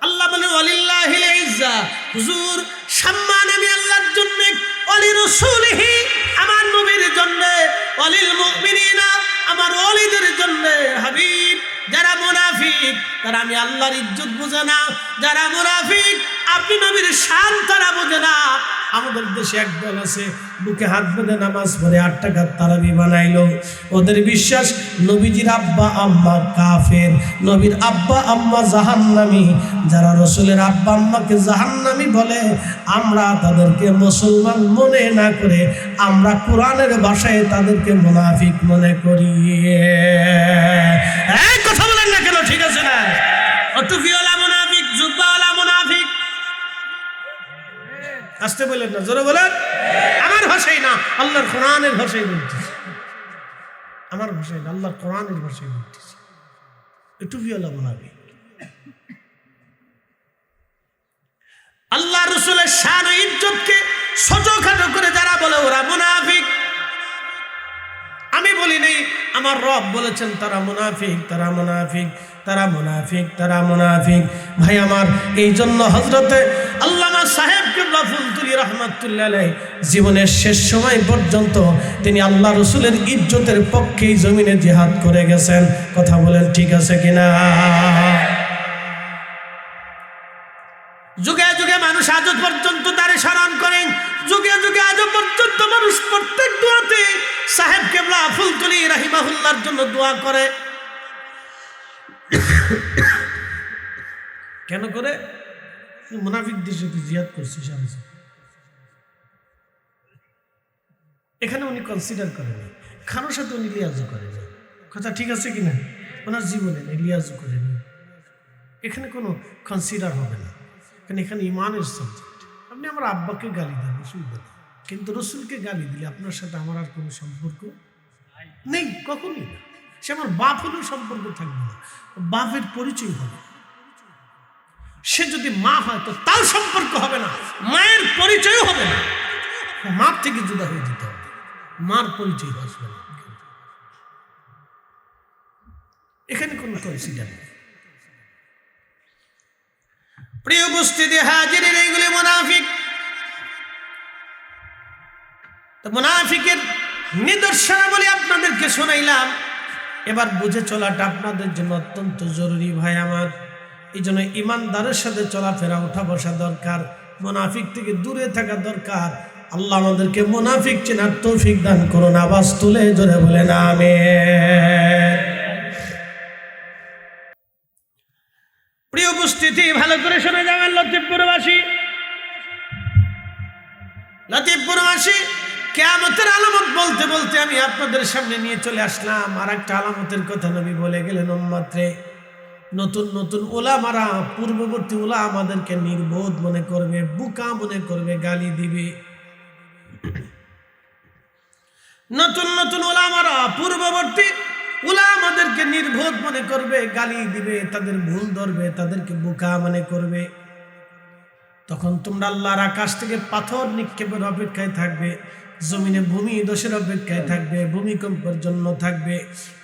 আল্লাহ বলেন ওয়ালিল্লাহিল ইজ্জা, হুজুর সম্মান আমি আল্লাহর জন্য, ওয়া লিরাসূলিহি আমার নবীর জন্য, ওয়া লিল মুমিনিনা আমার মুনাফিক তারা আমি আল্লাহর ইজ্জত বুঝে না। যারা মুনাফিক আপনি নবীর শান তারা বোঝে না। আমাদের দেশে একদল আছে বুকে হাত বেঁধে নামাজ পড়ে 8 টাকার তারাবি বানাইলো। ওদের বিশ্বাস নবীজির আব্বা আম্মা কাফের, নবীর আব্বা আম্মা জাহান্নামী। যারা রসুলের আব্বা আম্মাকে জাহান্নামী বলে আমরা তাদেরকে মুসলমান মনে না করে আমরা কোরআনের ভাষায় তাদেরকে মুনাফিক মনে করি। এই কথা বলেন না কেন? ঠিক আছে না? টুপিওয়ালা মুনাফিক, জুব্বাওয়ালা মুনাফিক। আসতে বলেন না, জোরে বলেন। আমার ভাষাই না, আল্লাহর কোরআনের ভাষায় বলতেছি। আমার ভাষায় না, আল্লাহর কোরআনের ভাষায় বলতেছি। টুপিওয়ালা মুনাফিক। আল্লাহ রসুলের শান ও ইজ্জতকে ছোটখাটো করে যারা বলে ওরা মুনাফিক। আমি বলি নেই, আমার রব বলেছেন তারা মুনাফিক, তারা মুনাফিক, তারা মুনাফিক, তারা মুনাফিক। ভাই আমার, এই জন্য হযরতে আল্লামা সাহেব কিবলা ফুলতুলি রহমাতুল্লাহ আলাইহি জীবনের শেষ সময় পর্যন্ত তিনি আল্লাহ রসুলের ইজ্জতের পক্ষেই জমিনে জিহাদ করে গেছেন। কথা বলেন ঠিক আছে কিনা? যুগে যুগে মানুষ আজ পর্যন্ত তারে স্মরণ করেন। যুগে যুগে আজ পর্যন্ত মানুষ প্রত্যেক দোয়াতে সাহেব কিবলা ফুলতুলি রাহিমাহুল্লাহর জন্য দোয়া করে। কেন করে? মুনাফিকদের সাথে জিহাদ করছে। এখানে উনি কনসিডার করেনি, কারোর সাথে উনি লিয়াজও করেনি। কথা ঠিক আছে কিনা? ওনার জীবনে লিয়াজও করেনি। এখানে কোনো কনসিডার হবে না, কারণ এখানে ইমানের সাবজেক্ট। আপনি আমার আব্বাকে গালি দেন, অসুবিধা নেই, কিন্তু রসুলকে গালি দিলে আপনার সাথে আমার আর কোনো সম্পর্ক নেই, কখনই না। সে আমার বাপ হলেও সম্পর্ক থাকবে না, বাপের পরিচয় হবে। সে যদি মা হয় তো তার সম্পর্ক হবে না, মায়ের পরিচয়ও হবে না। মার থেকে জুদা হয়ে যেতে হবে, মার পরিচয় আসবে না। এখানে কোনো কনসিডার নেই। প্রিয় উপস্থিতি হাজিরিন, এইগুলি মুনাফিক। তো মুনাফিকের নিদর্শনাবলী আপনাদেরকে শোনাইলাম। এবার বুঝে চলাটা আপনাদের জন্য অত্যন্ত জরুরি ভাই আমার। এই জন্য ইমানদারের সাথে চলাফেরা, উঠা বসা দরকার, মুনাফিক থেকে দূরে থাকা দরকার। আল্লাহ আমাদেরকে মুনাফিক চেনার তৌফিক দান করুন। আওয়াজ তুলে জোরে বলেন আমিন। প্রিয় উপস্থিতি, ভালো করে শুনে যাবেন। লতিফপুরবাসী কিয়ামতের আলামত বলতে বলতে আমি আপনাদের সামনে নিয়ে চলে আসলাম। আর একটা আলামতের কথা নবী বলে গেলেন, উম্মতরে নতুন নতুন ওলামারা, পূর্ববর্তী ওলামা আমাদেরকে নির্বোধ মনে করবে, বোকা মনে করবে, গালি দিবে। নতুন নতুন ওলামারা, পূর্ববর্তী ওলামা আমাদেরকে নির্বোধ মনে করবে, গালি দিবে, তাদের ভুল ধরবে, তাদেরকে বোকা মনে করবে। তখন তোমরা আল্লাহর আকাশ থেকে পাথর নিক্ষেপের অপেক্ষায় থাকবে, জমিনে ভূমি দোষের অপেক্ষায় থাকবে, ভূমিকম্পের জন্য থাকবে।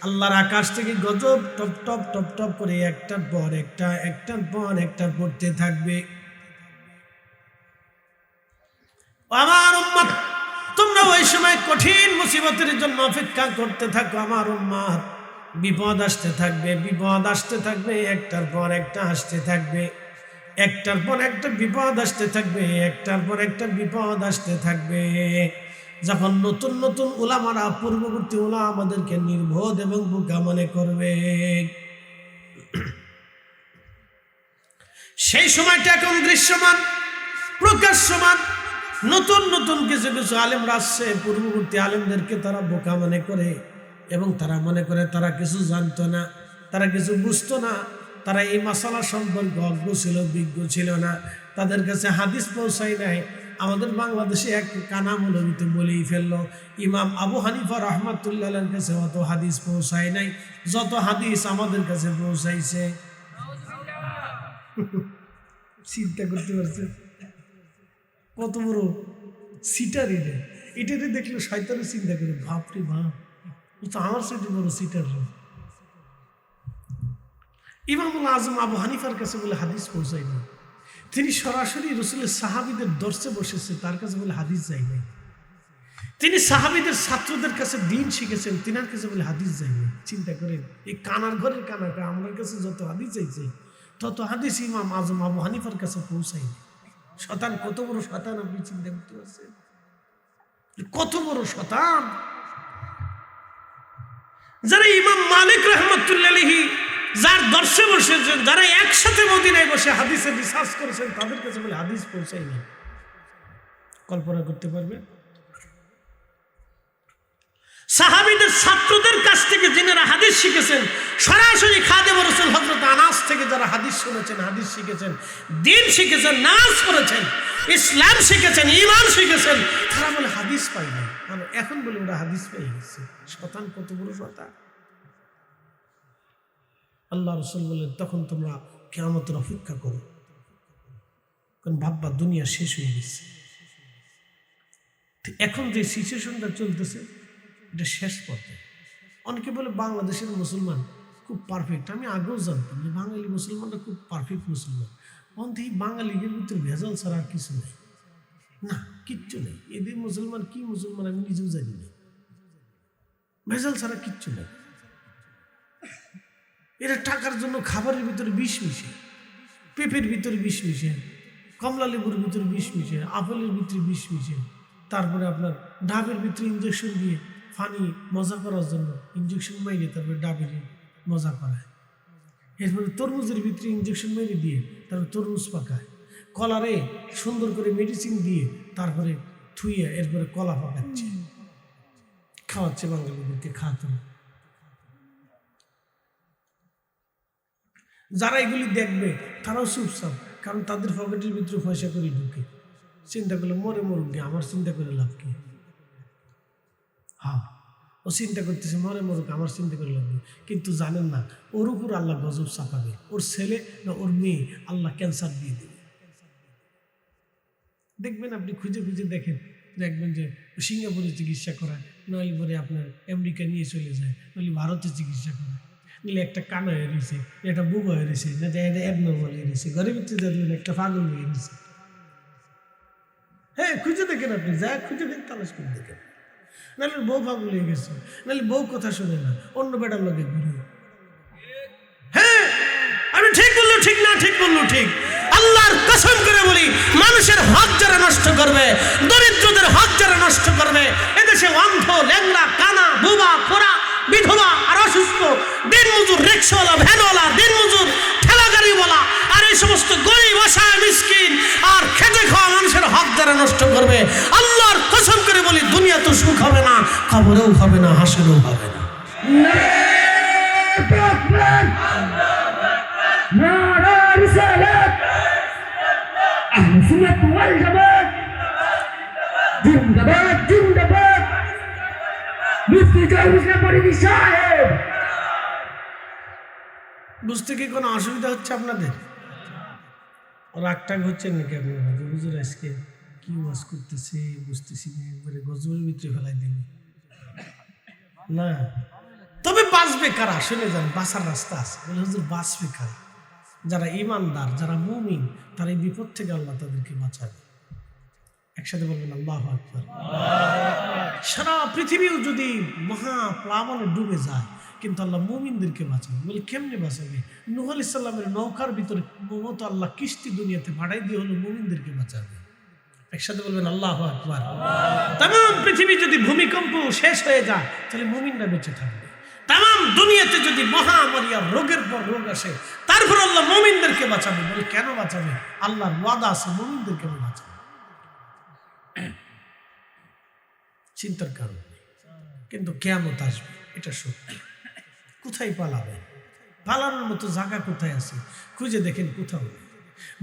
আল্লাহর আকাশ থেকে গজব টপ টপ টপ টপ করে একটার পর একটা, একটার পর একটা পড়তে থাকবে। আমার উম্মত, তোমরা ওই সময় কঠিন মুসিবতের জন্য অপেক্ষা করতে থাকো। আমার উম্মত, বিপদ আসতে থাকবে, বিপদ আসতে থাকবে, একটার পর একটা আসতে থাকবে, একটার পর একটা বিপদ আসতে থাকবে, একটার পর একটা বিপদ আসতে থাকবে। যখন নতুন নতুন উলামারা, পূর্ববর্তী উলামা আমাদেরকে নির্বোধ এবং বোকা মনে করবে, সেই সময়টা এখন দৃশ্যমান, প্রকাশ্যমান। নতুন নতুন কিছু কিছু আলেমরা আসছে, পূর্ববর্তী আলেমদেরকে তারা বোকা মনে করে এবং তারা মনে করে তারা কিছু জানতো না, তারা কিছু বুঝতো না, তারা এই মাসালা সম্পর্কে অজ্ঞ ছিল, বিজ্ঞ ছিল না, তাদের কাছে হাদিস পৌঁছায় নাই। আমাদের বাংলাদেশে এক কানা মৌলবীতে বলেই ফেললো, ইমাম আবু হানিফা রহমাতুল্লাহর কাছে অত হাদিস পৌঁছায় নাই যত হাদিস আমাদের কাছে পৌঁছাইছে। চিন্তা করতে পারছে কত বড় সিটার এটা। এটাতে দেখলে শয়তানের চিন্তা করে, বাপরে বাপ, ও তো আমার সাথে বড় সিটার। ইমামুল আজম আবু হানিফার কাছে বলে হাদিস পৌঁছায়নি, তিনি সরাসরি রসুলের সাহাবীদের দর্শে বসেছে, তার কাছে বলে হাদিস যায় নাই। তিনি সাহাবীদের ছাত্রদের কাছে দিন শিখেছেন, তিনার কাছে বলে হাদিস যায়নি। চিন্তা করেন, এই কানার ঘরের কানা আমার কাছে যত হাদিস চাইছে তত হাদিস ইমাম আজম আবু হানিফার কাছে পৌঁছায়নি। শতান কত বড় শতান, আপনি চিন্তা করতে পারছেন? কত বড় শতান। যারা ইমাম মালিক রাহমাতুল্লাহ আলাইহি যার দর্শে বসেছেন, যারা একসাথে মদিনায় বসে হাদিসের রিসার্চ করেছেন, তাদের কাছে বলে হাদিস পৌঁছায়নি। কল্পনা করতে পারবে? সাহাবীদের ছাত্রদের কাছ থেকে যিনারা হাদিস শিখেছেন, সরাসরি খাদেম রাসূল হযরত আনাস থেকে যারা হাদিস শুনেছেন, হাদিস শিখেছেন, দ্বীন শিখেছেন, নামাজ পড়েছেন, ইসলাম শিখেছেন, ঈমান শিখেছেন, তারা বলে হাদিস পাই না। আর এখন বলে ওরা হাদিস পেয়ে গেছে। শতান কত বড় শতান। আল্লাহ রাসূল বললেন, তখন তোমরা কিয়ামতের অপেক্ষা করো, কারণ ভাববা দুনিয়া শেষ হয়ে গেছে। এখন যে সিচুয়েশনটা চলতেছে এটা শেষ পর্যায়ে। অনেকে বলে বাংলাদেশের মুসলমান খুব পারফেক্ট। আমি আগেও জানতাম যে বাঙালি মুসলমানরা খুব পারফেক্ট মুসলমান। অন্তে বাঙালিদের ভিতরে ভেজাল ছাড়া আর কিছু নেই, না কিচ্ছু নেই। এদের মুসলমান কি মুসলমান আমি নিজেও জানি না, ভেজাল ছাড়া কিচ্ছু নেই। এরা টাকার জন্য খাবারের ভিতরে বিষ মিশে, পেঁপের ভিতরে বিষ মিশে, কমলা লেবুর ভিতরে বিষ মিশে, আপেলের ভিতরে বিষ মিশে, তারপরে আপনার ডাবের ভিতরে ইঞ্জেকশন দিয়ে ফানি মজা করার জন্য ইঞ্জেকশন মাইরে তারপরে ডাবের মজা করায়। এরপরে তরমুজের ভিতরে ইঞ্জেকশন মেরে দিয়ে তারপরে তরমুজ পাকায়। কলারে সুন্দর করে মেডিসিন দিয়ে তারপরে থুইয়ে এরপরে কলা পাকাচ্ছে, খাওয়াচ্ছে বাঙালিদেরকে খাওয়াতে। যারা এগুলি দেখবে তারাও চুপচাপ, কারণ তাদের পকেটের ভিতরে পয়সা করে ঢুকে। চিন্তা করলে মরে মরুক গে, আমার চিন্তা করে লাভ কি? হ্যাঁ, ও চিন্তা করতেছে মরে মরুক, আমার চিন্তা করে লাভ নেই। কিন্তু জানেন না ওর উপর আল্লাহ গজব চাপাবে, ওর ছেলে না ওর মেয়ে আল্লাহ ক্যান্সার দিয়ে দেবে। দেখবেন আপনি খুঁজে খুঁজে দেখেন, দেখবেন যে সিঙ্গাপুরে চিকিৎসা করায়, নইলে পরে আপনার আমেরিকা নিয়ে চলে যায়, নইলে ভারতে চিকিৎসা করায়, নিলে একটা কানা হয়ে রয়েছে, একটা বুবা হয়ে রয়েছে, না এটা অ্যাবনর্মাল হয়ে রয়েছে, ঘরের ভিতরে দেখলেন একটা পাগল হয়ে রয়েছে। হ্যাঁ, খুঁজে দেখেন, আপনি যা খুঁজে দেখেন তালাশ করে দেখেন। নাহলে বউ পাগল হয়ে গেছে, নাহলে বউ কথা শুনে না, অন্য বেটার লোকে ঘুরে। হ্যাঁ, আমি ঠিক বললো ঠিক, না ঠিক বললো ঠিক। আল্লাহর কসম করে বলি, মানুষের হক যারা নষ্ট করবে, দরিদ্রদের হক যারা নষ্ট করবে, এদেশে অন্ধ, ল্যাংড়া, কানা, বুবা, খোরা, বিধবা আর অসুস্থ, দিনমজুর, রিক্সাওয়ালা, ভ্যানওয়ালা, দিনমজুর, ঠেলা গাড়িওয়ালা আর এই সমস্ত গরিব, অসহায়, মিসকিন আর খেটে খাওয়া মানুষের হক যারা নষ্ট করবে, আল্লাহর কসম করে বলি, দুনিয়া তো সুখ হবে না, কবরেও হবে না, হাসরেও হবে না। বুঝতে কি কোনো অসুবিধা হচ্ছে আপনাদের? রাগটাগ হচ্ছেন নাকি আপনারা? হুজুর আজকে কি ওয়াজ করতেছে বুঝতেছি না, একবারে গজবের ভিতরে ফেলাই দিল না। তবে বাঁচবে কারা? শুনে যান, বাঁচার রাস্তা আছে। বলে হুজুর বাঁচবে কারা? যারা ইমানদার, যারা মুমিন, তারা এই বিপদ থেকে আল্লাহ তাদেরকে বাঁচাবে। একসাথে বলবেন আল্লাহু আকবার। সারা পৃথিবীও যদি মহাপ্লাবনে ডুবে যায়, কিন্তু আল্লাহ মুমিনদেরকে বাঁচাবে। বলে কেমনে বাঁচাবে? নূহ আলাইহিস সালামের নৌকার ভিতরে মতো আল্লাহ কিস্তি দুনিয়াতে ভাড়াই দিয়ে হলো মুমিনদেরকে বাঁচাবে। একসাথে বলবেন আল্লাহু আকবার। তাম পৃথিবী যদি ভূমিকম্প শেষ হয়ে যায়, তাহলে মুমিনরা বেঁচে থাকবে। তাম দুনিয়াতে যদি মহামারী আর রোগের পর রোগ আসে, তারপর আল্লাহ মুমিনদেরকে বাঁচাবে। বলে কেন বাঁচাবে? আল্লাহর ওয়াদা আছে মুমিনদেরকে বাঁচাবে। চিন্তার কারণ নেই, কিন্তু কিয়ামত আসবে, এটা সত্যি। কোথায় পালাবে? পালানোর মতো জায়গা কোথায় আছে? খুঁজে দেখেন, কোথাও নেই।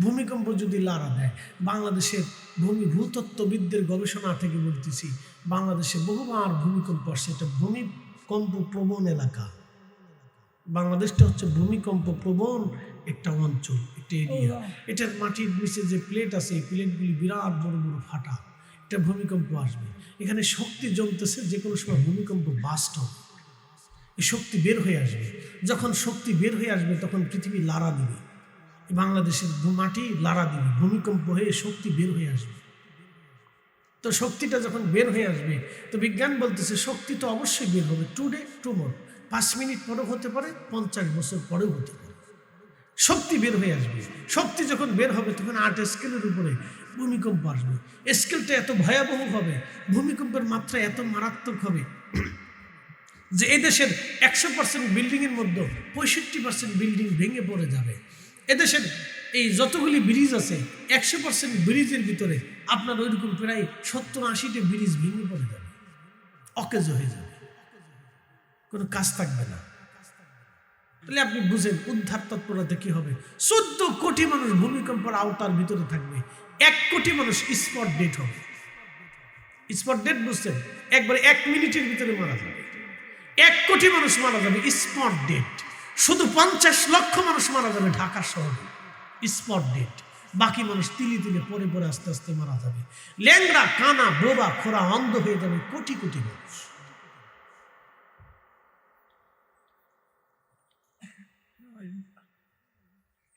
ভূমিকম্প যদি লাড়া দেয়, বাংলাদেশের ভূতত্ত্ববিদদের গবেষণা থেকে বলতেছি, বাংলাদেশে বহুবার ভূমিকম্প আসছে। এটা ভূমিকম্প প্রবণ এলাকা। বাংলাদেশটা হচ্ছে ভূমিকম্প প্রবণ একটা অঞ্চল, একটা এরিয়া। এটার মাটির নিচে যে প্লেট আছে, এই প্লেটগুলি বিরাট বড় বড় ফাটা। এটা ভূমিকম্প আসবে, এখানে শক্তি জমতেছে, যে কোনো সময় ভূমিকম্প বাস্ট হবে, এই শক্তি বের হয়ে আসবে। যখন শক্তি বের হয়ে আসবে, তখন পৃথিবী লাড়া দিবে, বাংলাদেশের মাটি লাড়া দিবে, ভূমিকম্প হয়ে শক্তি বের হয়ে আসবে। তো শক্তিটা যখন বের হয়ে আসবে, তো বিজ্ঞান বলতেছে শক্তি তো অবশ্যই বের হবে, টুডে টুমোর, 5 মিনিট পরেও হতে পারে, 50 বছর পরেও হতে পারে, শক্তি বের হয়ে আসবে। শক্তি যখন বের হবে তখন 8 স্কেলের উপরে ভূমিকম্প আসবে। স্কেলটা এত ভয়াবহ হবে, ভূমিকম্পের মাত্রা এত মারাত্মক হবে যে এদেশের 100% বিল্ডিংয়ের মধ্যে 65% বিল্ডিং ভেঙে পড়ে যাবে। এদেশের এই যতগুলি ব্রিজ আছে 100% ব্রিজের ভিতরে আপনার ওইরকম প্রায় 70-80টা ব্রিজ ভেঙে পড়ে যাবে, অকেজ হয়ে যাবে, কোনো কাজ থাকবে না। তাহলে আপনি বুঝেন উদ্ধার তৎপরতা কি হবে। 14 কোটি মানুষ ভূমিকম্পের আওতার ভিতরে থাকবে, 1 কোটি মানুষ স্পট ডেড হবে। স্পট ডেড বুঝছেন? একবারে 1 মিনিটের ভিতরে মারা যাবে, 1 কোটি মানুষ মারা যাবে স্পট ডেড। শুধু 50 লক্ষ মানুষ মারা যাবে ঢাকা শহরে স্পট ডেড, বাকি মানুষ তিলে তিলে পরে পরে আস্তে আস্তে মারা যাবে। ল্যাংড়া কানা বোবা খোরা অন্ধ হয়ে যাবে কোটি কোটি মানুষ।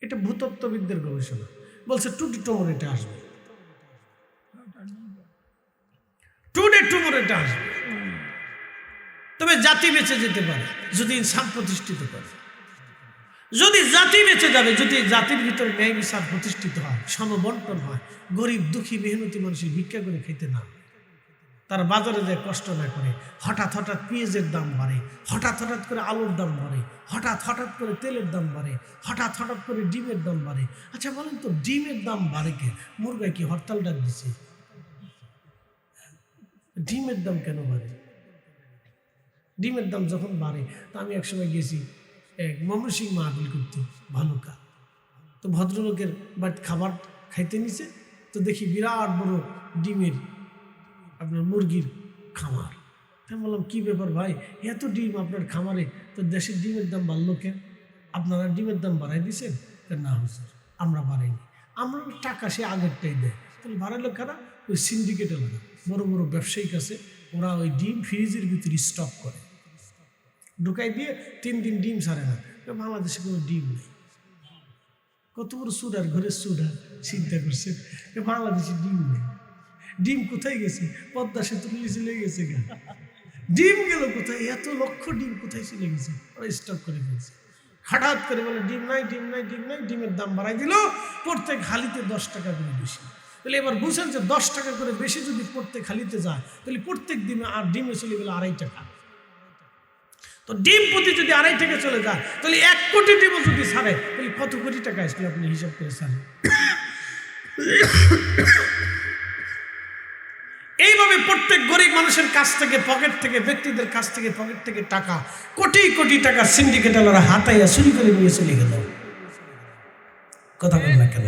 এটা ভূতত্ত্ববিদদের গবেষণা বলছে টুডে টুমোর এটা আসবে, টুডে টুমোর এটা আসবে। তবে জাতি বেঁচে যেতে পারে যদি ইনসান প্রতিষ্ঠিত করে, যদি জাতি বেঁচে যাবে, যদি জাতির ভিতরে ন্যায় বিচার প্রতিষ্ঠিত হয়, সমবন্টন হয়, গরিব দুঃখী মেহনতি মানুষের ভিক্ষা করে খেতে না, তার বাজারে যায় কষ্ট না করে। হঠাৎ হঠাৎ পেঁয়াজের দাম বাড়ে, হঠাৎ হঠাৎ করে আলুর দাম বাড়ে, হঠাৎ হঠাৎ করে তেলের দাম বাড়ে, হঠাৎ হঠাৎ করে ডিমের দাম বাড়ে। আচ্ছা বলেন তো, ডিমের দাম বাড়ে কে? মুরগায় কি হরতাল ডাক দিছে? ডিমের দাম কেন বাড়ে? ডিমের দাম যখন বাড়ে, তো আমি একসময় গেছি এক ময়মনসিংহ মাহফিল করতে, ভালুকা। তো ভদ্রলোকের বাট খাবার খাইতে নিছে, তো দেখি বিরাট বড় ডিমের আপনার মুরগির খামার। আমি বললাম কি ব্যাপার ভাই, এত ডিম আপনার খামারে, তো দেশের ডিমের দাম বাড়লো কেন? আপনারা ডিমের দাম বাড়াই দিয়েছেন? না হুজুর আমরা বাড়াইনি, আমরা টাকা সে আগেরটাই দেয়। তাহলে বাড়াইলো কারা? ওই সিন্ডিকেটে লাগা বড় বড় ব্যবসায়িক আছে, ওরা ওই ডিম ফ্রিজের ভিতরে স্টক করে, ঢুকাই দিয়ে 3 দিন ডিম ছাড়ে না। বাংলাদেশে কোনো ডিম নেই, কত বড় সুরার ঘরের সুরার, চিন্তা করছে বাংলাদেশে ডিম নেই। ডিম কোথায় গেছে? পদ্মা সেতুর নিচে লেগে গেছে কেন? ডিম গেল কোথায়? এত লক্ষ ডিম কোথায় চলে গেছে? ওরা স্টক করে ফেলছে। হঠাৎ করে বলে ডিম নাই, ডিম নাই, ডিম নাই, ডিমের দাম বাড়াই দিল প্রত্যেক হালিতে 10 টাকা করে বেশি। তাহলে এবার বুঝছেন যে 10 টাকা করে বেশি যদি প্রত্যেক হালিতে যায়, তাহলে প্রত্যেক দিনে আর ডিমে চলে গেল 2.5 টাকা। তো ডিম প্রতি যদি 2.5 টাকা চলে যায়, তাহলে 1 কোটি ডিমও যদি ছাড়ে, তাহলে কত কোটি টাকা আসলে আপনি হিসাব করে ছাড়েন। এইভাবে প্রত্যেক গরিব মানুষের কাছ থেকে, পকেট থেকে, ব্যক্তিদের কাছ থেকে, পকেট থেকে টাকা, কোটি কোটি টাকা সিন্ডিকেটরা হাতাইয়া চুরি করে নিয়ে চলে গেল। কথা বলেন না কেন?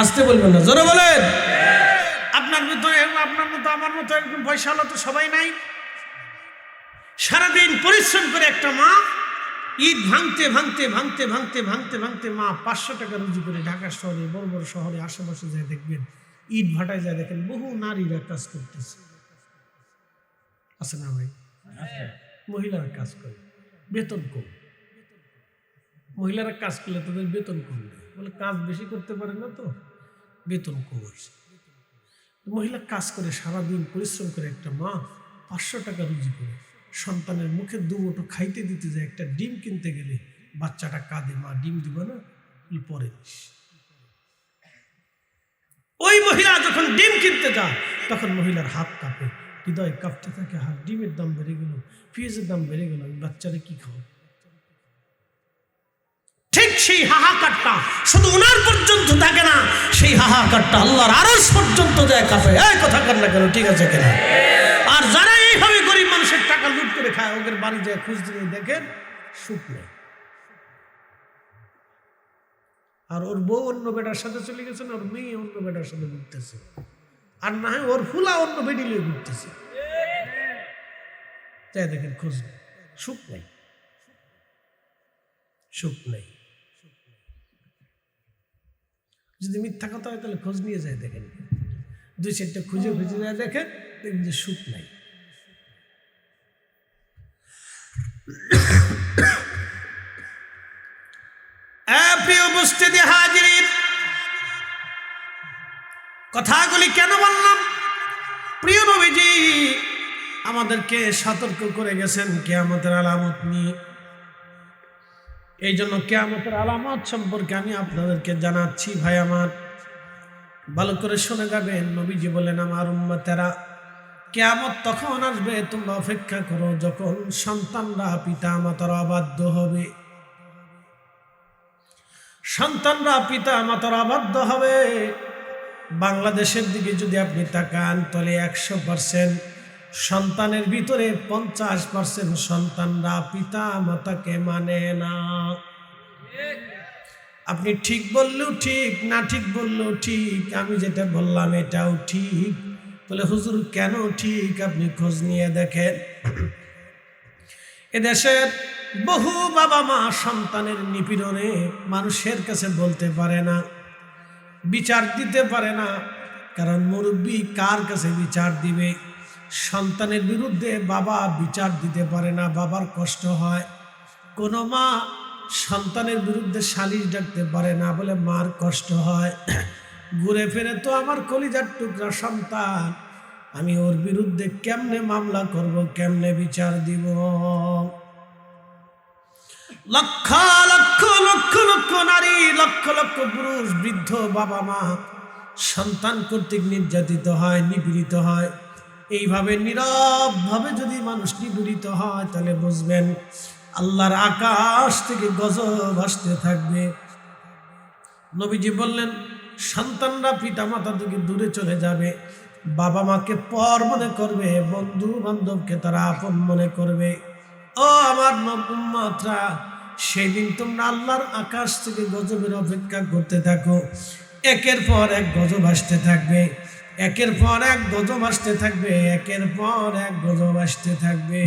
আসতে বলবেন না, জোরে বলেন। আপনার মতো, আপনার মতো, আমার মতো একদম পয়সাওয়ালা তো সবাই নাই। সারাদিন পরিশ্রম করে একটা মা ইট ভাঙতে ভাঙতে ভাঙতে ভাঙতে ভাঙতে ভাঙতে মা 500 টাকা রুজি করে ঢাকা শহরে, বড় বড় শহরে আশেপাশে যায় দেখবেন, ইট ভাটায় যায় দেখেন বহু নারীরা কাজ করতেছে, আছে না ভাই? মহিলারা কাজ করে, বেতন কম। মহিলারা কাজ করলে তাদের বেতন কম দেয়, বলে কাজ বেশি করতে পারে না, তো বেতন কম আছে। মহিলা কাজ করে সারাদিন পরিশ্রম করে একটা মা 500 টাকা রুজি করে সন্তানের মুখে 2 মুঠো খাইতে দিতে যায়। একটা ডিম কিনতে গেলে বাচ্চাটা কাঁদে, মা ডিম দিব না, পরে দিস। ওই মহিলা যখন ডিম কিনতে যায় তখন মহিলার হাত কাঁপে, হৃদয় কাঁপতে থাকে, হাত ডিমের দাম বেড়ে গেল, পেঁয়াজের দাম বেড়ে গেল, বাচ্চারা কি খাও? ঠিক সেই হাহাকারটা শুধু ওনার পর্যন্ত থাকে না, সেই হাহাকারটা আল্লাহর আরশ পর্যন্ত যায় কাঁপে। এই কথা কার না কেন? ঠিক আছে কিনা? আর যারা এইভাবে গরিব মানুষের টাকা লুট করে খায়, ওদের বাড়ি যায় খুঁজ দিয়ে দেখেন সুখ নেই। আর ওর বউ অন্য বেটার সাথে চলে গেছে, ওর মেয়ে অন্য বেটার সাথে ঘুরতেছে, আর না হয় ওর ফুলা অন্য বেডি লিয়ে ঘুরতেছে। তাই দেখেন খোঁজ নেই, সুখ নেই, সুখ নেই। যদি মিথ্যা কথা হয় তাহলে খোঁজ নিয়ে যায় দেখেন, 2-4টা খুঁজে খুঁজে যায় দেখেন, দেখবেন যে সুখ নাই। প্রিয় উপস্থিতি হাজিরিন, কথাগুলি কেন বললাম? প্রিয় নবীজি আমাদেরকে সতর্ক করে গেছেন কিয়ামতের আলামত নিয়ে। এই জন্য কিয়ামতের আলামত সম্পর্কে আমি আপনাদেরকে জানাচ্ছি। ভাই আমার, ভালো করে শুনে যাবেন। নবীজি বলেন, আমার উম্মতেরা, কিয়ামত তখন আসবে, তোমরা অপেক্ষা করো, যখন সন্তানরা পিতা মাতার অবাধ্য হবে। সন্তানরা পিতা মাতার অবাধ্য হবে। বাংলাদেশের দিকে যদি আপনি তাকান, তাহলে 100% সন্তানের ভিতরে 50% সন্তানরা পিতা মাতাকে মানে না। আপনি ঠিক বললেও ঠিক, না ঠিক বললেও ঠিক, আমি যেটা বললাম এটাও ঠিক। বলে হুজুর কেন ঠিক? আপনি খোঁজ নিয়ে দেখেন, এদেশের বহু বাবা মা সন্তানের নিপীড়নে মানুষের কাছে বলতে পারে না, বিচার দিতে পারে না। কারণ মুরব্বী কার কাছে বিচার দিবে? সন্তানের বিরুদ্ধে বাবা বিচার দিতে পারে না, বাবার কষ্ট হয়। কোনো মা সন্তানের বিরুদ্ধে সালিশ ডাকতে পারে না, বলে মার কষ্ট হয়। ঘুরে ফিরে তো আমার কলিজার টুকরা সন্তান, আমি ওর বিরুদ্ধে কেমনে মামলা করব, কেমনে বিচার দিব? লক্ষ লক্ষ লক্ষ লক্ষ নারী, লক্ষ লক্ষ পুরুষ, বৃদ্ধ বাবা মা সন্তান কর্তৃক নির্যাতিত হয়, নিপীড়িত হয়। এইভাবে নীরব ভাবে যদি মানুষ নিপীড়িত হয়, তাহলে বুঝবেন আল্লাহর আকাশ থেকে গজব আসতে থাকবে। নবীজি বললেন, সন্তানরা পিতা মাতা থেকে দূরে চলে যাবে, বাবা মাকে পর মনে করবে, বন্ধু বান্ধবকে তারা আপন মনে করবে। ও আমার উম্মতরা, সেদিন তোমরা আল্লাহর আকাশ থেকে গজবের অপেক্ষা করতে থাকো। একের পর এক গজব আসতে থাকবে, একের পর এক গজব আসতে থাকবে, একের পর এক গজব আসতে থাকবে।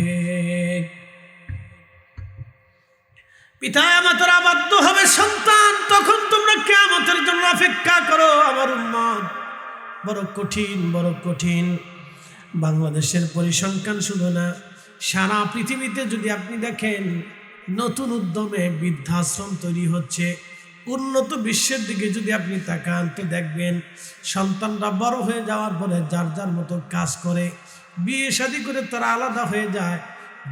পিতা মাতার অবাধ্য হবে সন্তান, তখন তোমরা কিয়ামতের জন্য অপেক্ষা করো। আমার উম্মত, বড় কঠিন, বড় কঠিন। বাংলাদেশের পরিসংখ্যান শুধু না, সারা পৃথিবীতে যদি আপনি দেখেন, নতুন উদ্যমে বৃদ্ধাশ্রম তৈরি হচ্ছে। উন্নত বিশ্বের দিকে যদি আপনি তাকান, তো দেখবেন সন্তানরা বড় হয়ে যাওয়ার পরে যার যার মতো কাজ করে, বিয়ে শাদী করে তারা আলাদা হয়ে যায়।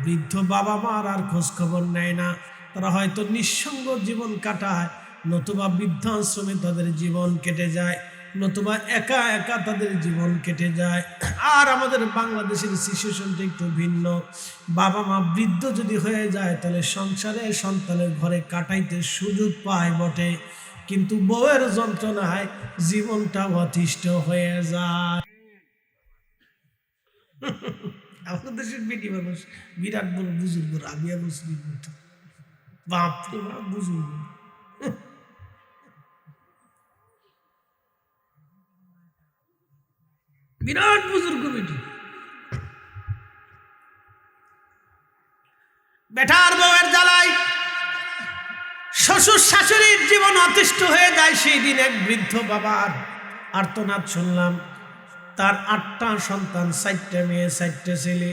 বৃদ্ধ বাবা মার আর খোঁজ খবর নেয় না, তারা হয়তো নিঃসঙ্গ জীবন কাটায়, নতুবা বৃদ্ধাশ্রমে তাদের জীবন কেটে যায়, নতুবা একা একা তাদের জীবন কেটে যায়। আর আমাদের বাংলাদেশের সিচুয়েশনটা একটু ভিন্ন। বাবা মা বৃদ্ধ যদি হয়ে যায়, তাহলে সংসারে সন্তানের ঘরে কাটাইতে সুযোগ পায় বটে, কিন্তু বউয়ের যন্ত্রণায় জীবনটা অতিষ্ঠ হয়ে যায়। আমাদের দেশের বেটি মানুষ বিরাট বড় বুজুর্গ, রাবিয়া মুসলিম বাপরে বাপ বুজুর্গ, বিরাট বুজুর্গ বেটি। বেটার বউয়ের জ্বালায় শ্বশুর শাশুড়ির জীবন অতিষ্ঠ হয়ে যায়। সেই দিন এক বৃদ্ধ বাবার আর্তনাদ শুনলাম। তার 8টা সন্তান, 4টা মেয়ে, 4টা ছেলে,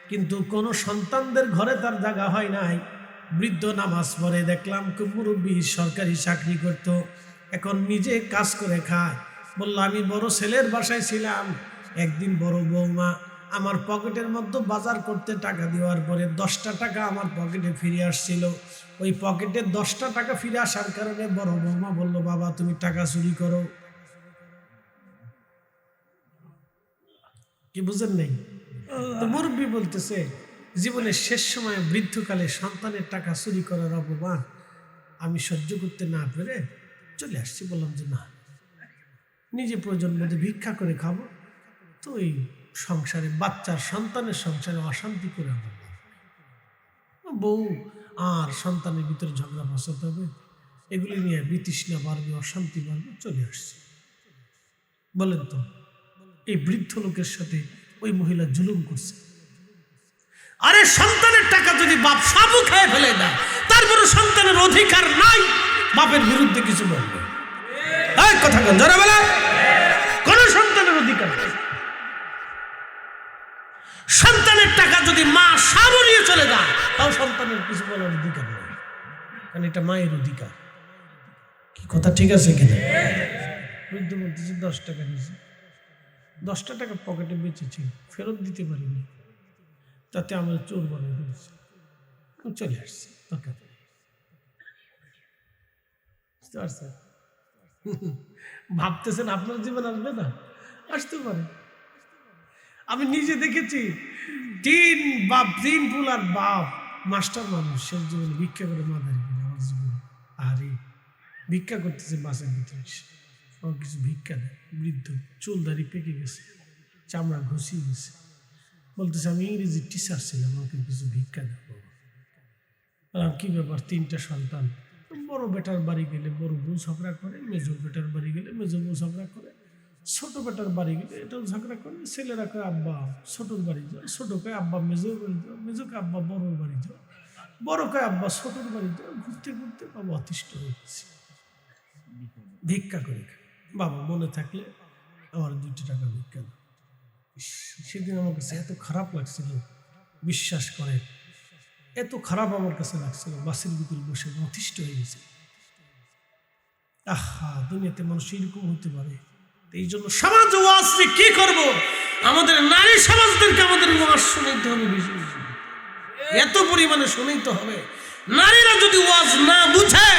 কিন্তু কোনো সন্তানদের ঘরে তার জায়গা হয় নাই। বৃদ্ধ নামাজ পড়ে, দেখলাম মুরব্বী, সরকারি চাকরি করত, এখন নিজে কাজ করে খায়। বলল, আমি বড় ছেলের বাসায় ছিলাম, একদিন বড় বৌমা আমার পকেটের মধ্যে বাজার করতে টাকা দেওয়ার পরে 10টা টাকা আমার পকেটে ফিরে আসছিল। ওই পকেটে 10টা টাকা ফিরে আসার কারণে বড় বৌমা বলল, বাবা তুমি টাকা চুরি করো। কি বুঝেন নাই? তো মুরব্বী বলতেছে, জীবনের শেষ সময়ে বৃদ্ধকালে সন্তানের টাকা চুরি করার অপমান আমি সহ্য করতে না পেরে চলে আসছি। বললাম যে না, নিজে প্রয়োজন মধ্যে ভিক্ষা করে খাবো, তো এই সংসারে বাচ্চার সন্তানের সংসারে অশান্তি করে আমার বউ আর সন্তানের ভিতরে ঝগড়া বসাতে হবে, এগুলি নিয়ে বিতৃষ্ণা বাড়বে, অশান্তি বাড়বে, চলে আসছে। বলেন তো, এই বৃদ্ধ লোকের সাথে ওই মহিলা জুলুম করছে। আরে সন্তানের টাকা যদি বাপ সাবু খেয়ে ফেলে দেয়, তারপরে সন্তানের অধিকার নাই বাপের বিরুদ্ধে কিছু বলবে? এই কথা বল জোরে বলে, কোন সন্তানের অধিকার নেই। সন্তানের টাকা যদি মা সাবু নিয়ে চলে যায়, তাও সন্তানের কিছু বলার অধিকার নেই, কারণ এটা মায়ের অধিকার। কি কথা ঠিক আছে কিনা? বৃদ্ধ বলতেছে 10 টাকা নিয়েছে, 10টা টাকা পকেটে বেঁচেছি, ফেরত দিতে পারিনি, তাতে আমরা চোর বানিয়ে ফেলেছি, চলে আসছি দরকার নেই। বুঝতে পারছেন? ভাবতেছেন আপনার জীবন আসবে না, আসতে পারে। আমি নিজে দেখেছি, 3 পুলার বাপ মাস্টার মানুষ, শেষ জীবনে ভিক্ষা করে মাদারি করে আমার জীবনে। আরে ভিক্ষা করতেছে বাসের ভিতরে, আমার কিছু ভিক্ষা দেয়। বৃদ্ধ, চুল দাড়ি পেকে গেছে, চামড়া ঘষিয়ে গেছে, বলতেছে আমি ইংরেজি টিচার ছিলাম, আমাকে কিছু ভিক্ষা দেয় বাবা। কি ব্যাপার? 3টা সন্তান, বড় বেটার বাড়ি গেলে বড় বউ ঝগড়া করে, মেজো বেটার বাড়ি গেলে মেজো বউ ঝগড়া করে, ছোট বেটার বাড়ি গেলে এটাও ঝগড়া করে। ছেলেরা কয় আব্বা ছোটর বাড়ি যাও, ছোট কয় আব্বা মেজোর বাড়ি যাও, মেজো কয় আব্বা বড়োর বাড়ি যাও, বড় কয় আব্বা ছোটর বাড়ি যাও। ঘুরতে ঘুরতে বাবা অতিষ্ঠ হয়ে গেছে, ভিক্ষা করে খায়। বাবা মনে থাকলে আমার 2টা টাকা ভিক্ষা দাও। সেদিন আমার কাছে এত খারাপ লাগছিল, বিশ্বাস করে এত খারাপ আমার কাছে লাগছিল, বাসের ভিতরে বসে অতিষ্ঠ হয়ে গেছে। আহা, দুনিয়াতে মানুষ এরকম হতে পারে। এই জন্য সমাজ ওয়াজ কি করব, আমাদের নারী সমাজদেরকে আমাদের ওয়াজ শুনাইতে হবে, বেশি বেশি এত পরিমাণে শুনাইতে হবে। নারীরা যদি ওয়াজ না বুঝে,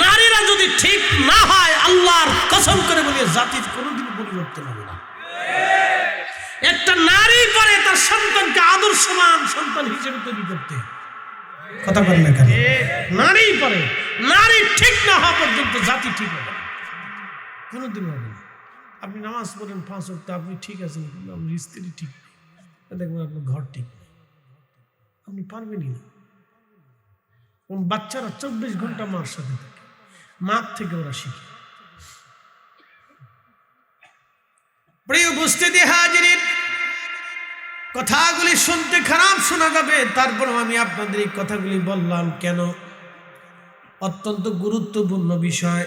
নারীরা যদি ঠিক না হয়, আল্লাহর কসম করে বলি জাতির কোনোদিন পরিবর্তন হবে না। একটা নারী পারে তার সন্তানকে আদর্শমান সন্তান হিসেবে তৈরি করতে, কথা বলেন না কেন? নারী পারে। নারী ঠিক না হওয়া পর্যন্ত জাতি ঠিক হবে না, কোনোদিন হবে না। আপনি নামাজ পড়েন 5 ওয়াক্ত, আপনি ঠিক আছেন, কিন্তু আপনার স্ত্রী ঠিক নেই, দেখবেন আপনার ঘর ঠিক নেই, আপনি পারবেনই না। বাচ্চারা 24 ঘন্টা মার সাথে থাকে, মার থেকে ওরা শিখে। প্রিয় উপস্থিতি হাজিরিন, কথাগুলি শুনতে খারাপ শোনা যাবে, তারপর আমি আপনাদের এই কথাগুলি বললাম কেন? অত্যন্ত গুরুত্বপূর্ণ বিষয়।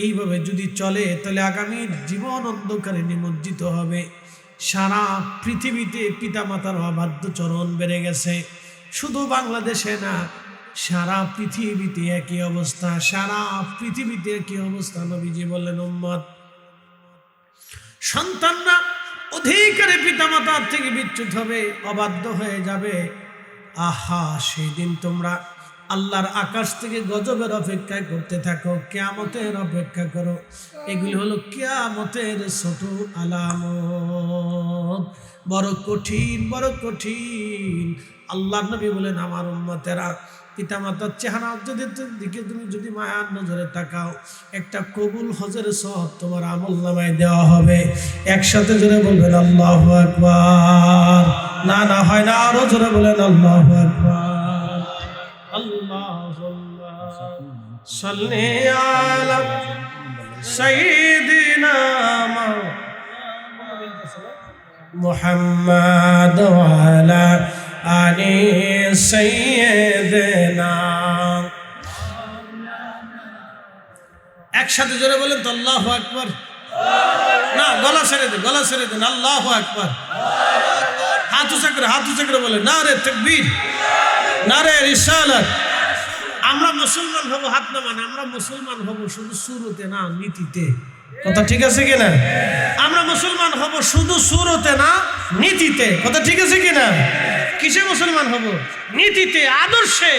এইভাবে যদি চলে তাহলে আগামী জীবন অন্ধকারে নিমজ্জিত হবে। সারা পৃথিবীতে পিতামাতার অবাধ্যচরণ বেড়ে গেছে, শুধু বাংলাদেশে না, সারা পৃথিবীতে একই অবস্থা, সারা পৃথিবীতে একই অবস্থা। নবীজি বললেন উম্মত, সন্তানরা অধিকারে পিতামাতার থেকে বিচ্যুত হবে, অবাধ্য হয়ে যাবে। আহা, সেই দিন তোমরা আল্লাহর আকাশ থেকে গজবের অপেক্ষায় করতে থাকো, কিয়ামতের অপেক্ষা করো। এগুলি হলো কিয়ামতের ছোট আলামত। বড় কঠিন, বড় কঠিন। আল্লাহর নবী বলেন, আমার উম্মতেরা পিতামাতার চেহারা দিকে তুমি যদি মায়ার নজরে তাকাও, একটা কবুল হজের সওয়াব তোমার আমলনামায় দেওয়া হবে। একসাথে জোরে বলবেন আল্লাহু আকবার। না না হয় না, আরো জোরে বলেন আল্লাহু আকবার। আল্লাহুম্মা সাল্লি আলা সাইয়্যিদিনা মুহাম্মাদ ওয়া আলা আলি সাইয়্যিদিনা। একসাথে জোরে বলেন তো আল্লাহু আকবার। না, গলা ছেড়ে দেন, গলা ছেড়ে দেন। আল্লাহু আকবার। হাত উঁচা করে বলেন নারে তাকবীর, নারে রিসালাত। আমরা মুসলমান হব, হাত নামান, আমরা মুসলমান হব শুধু সুরতে না, নীতিতে। কথা ঠিক আছে কিনা? আমরা মুসলমান হব শুধু সুরতে না, নীতিতে। কথা ঠিক আছে কিনা? কিসে মুসলমান হব? নীতিতে, আদর্শে,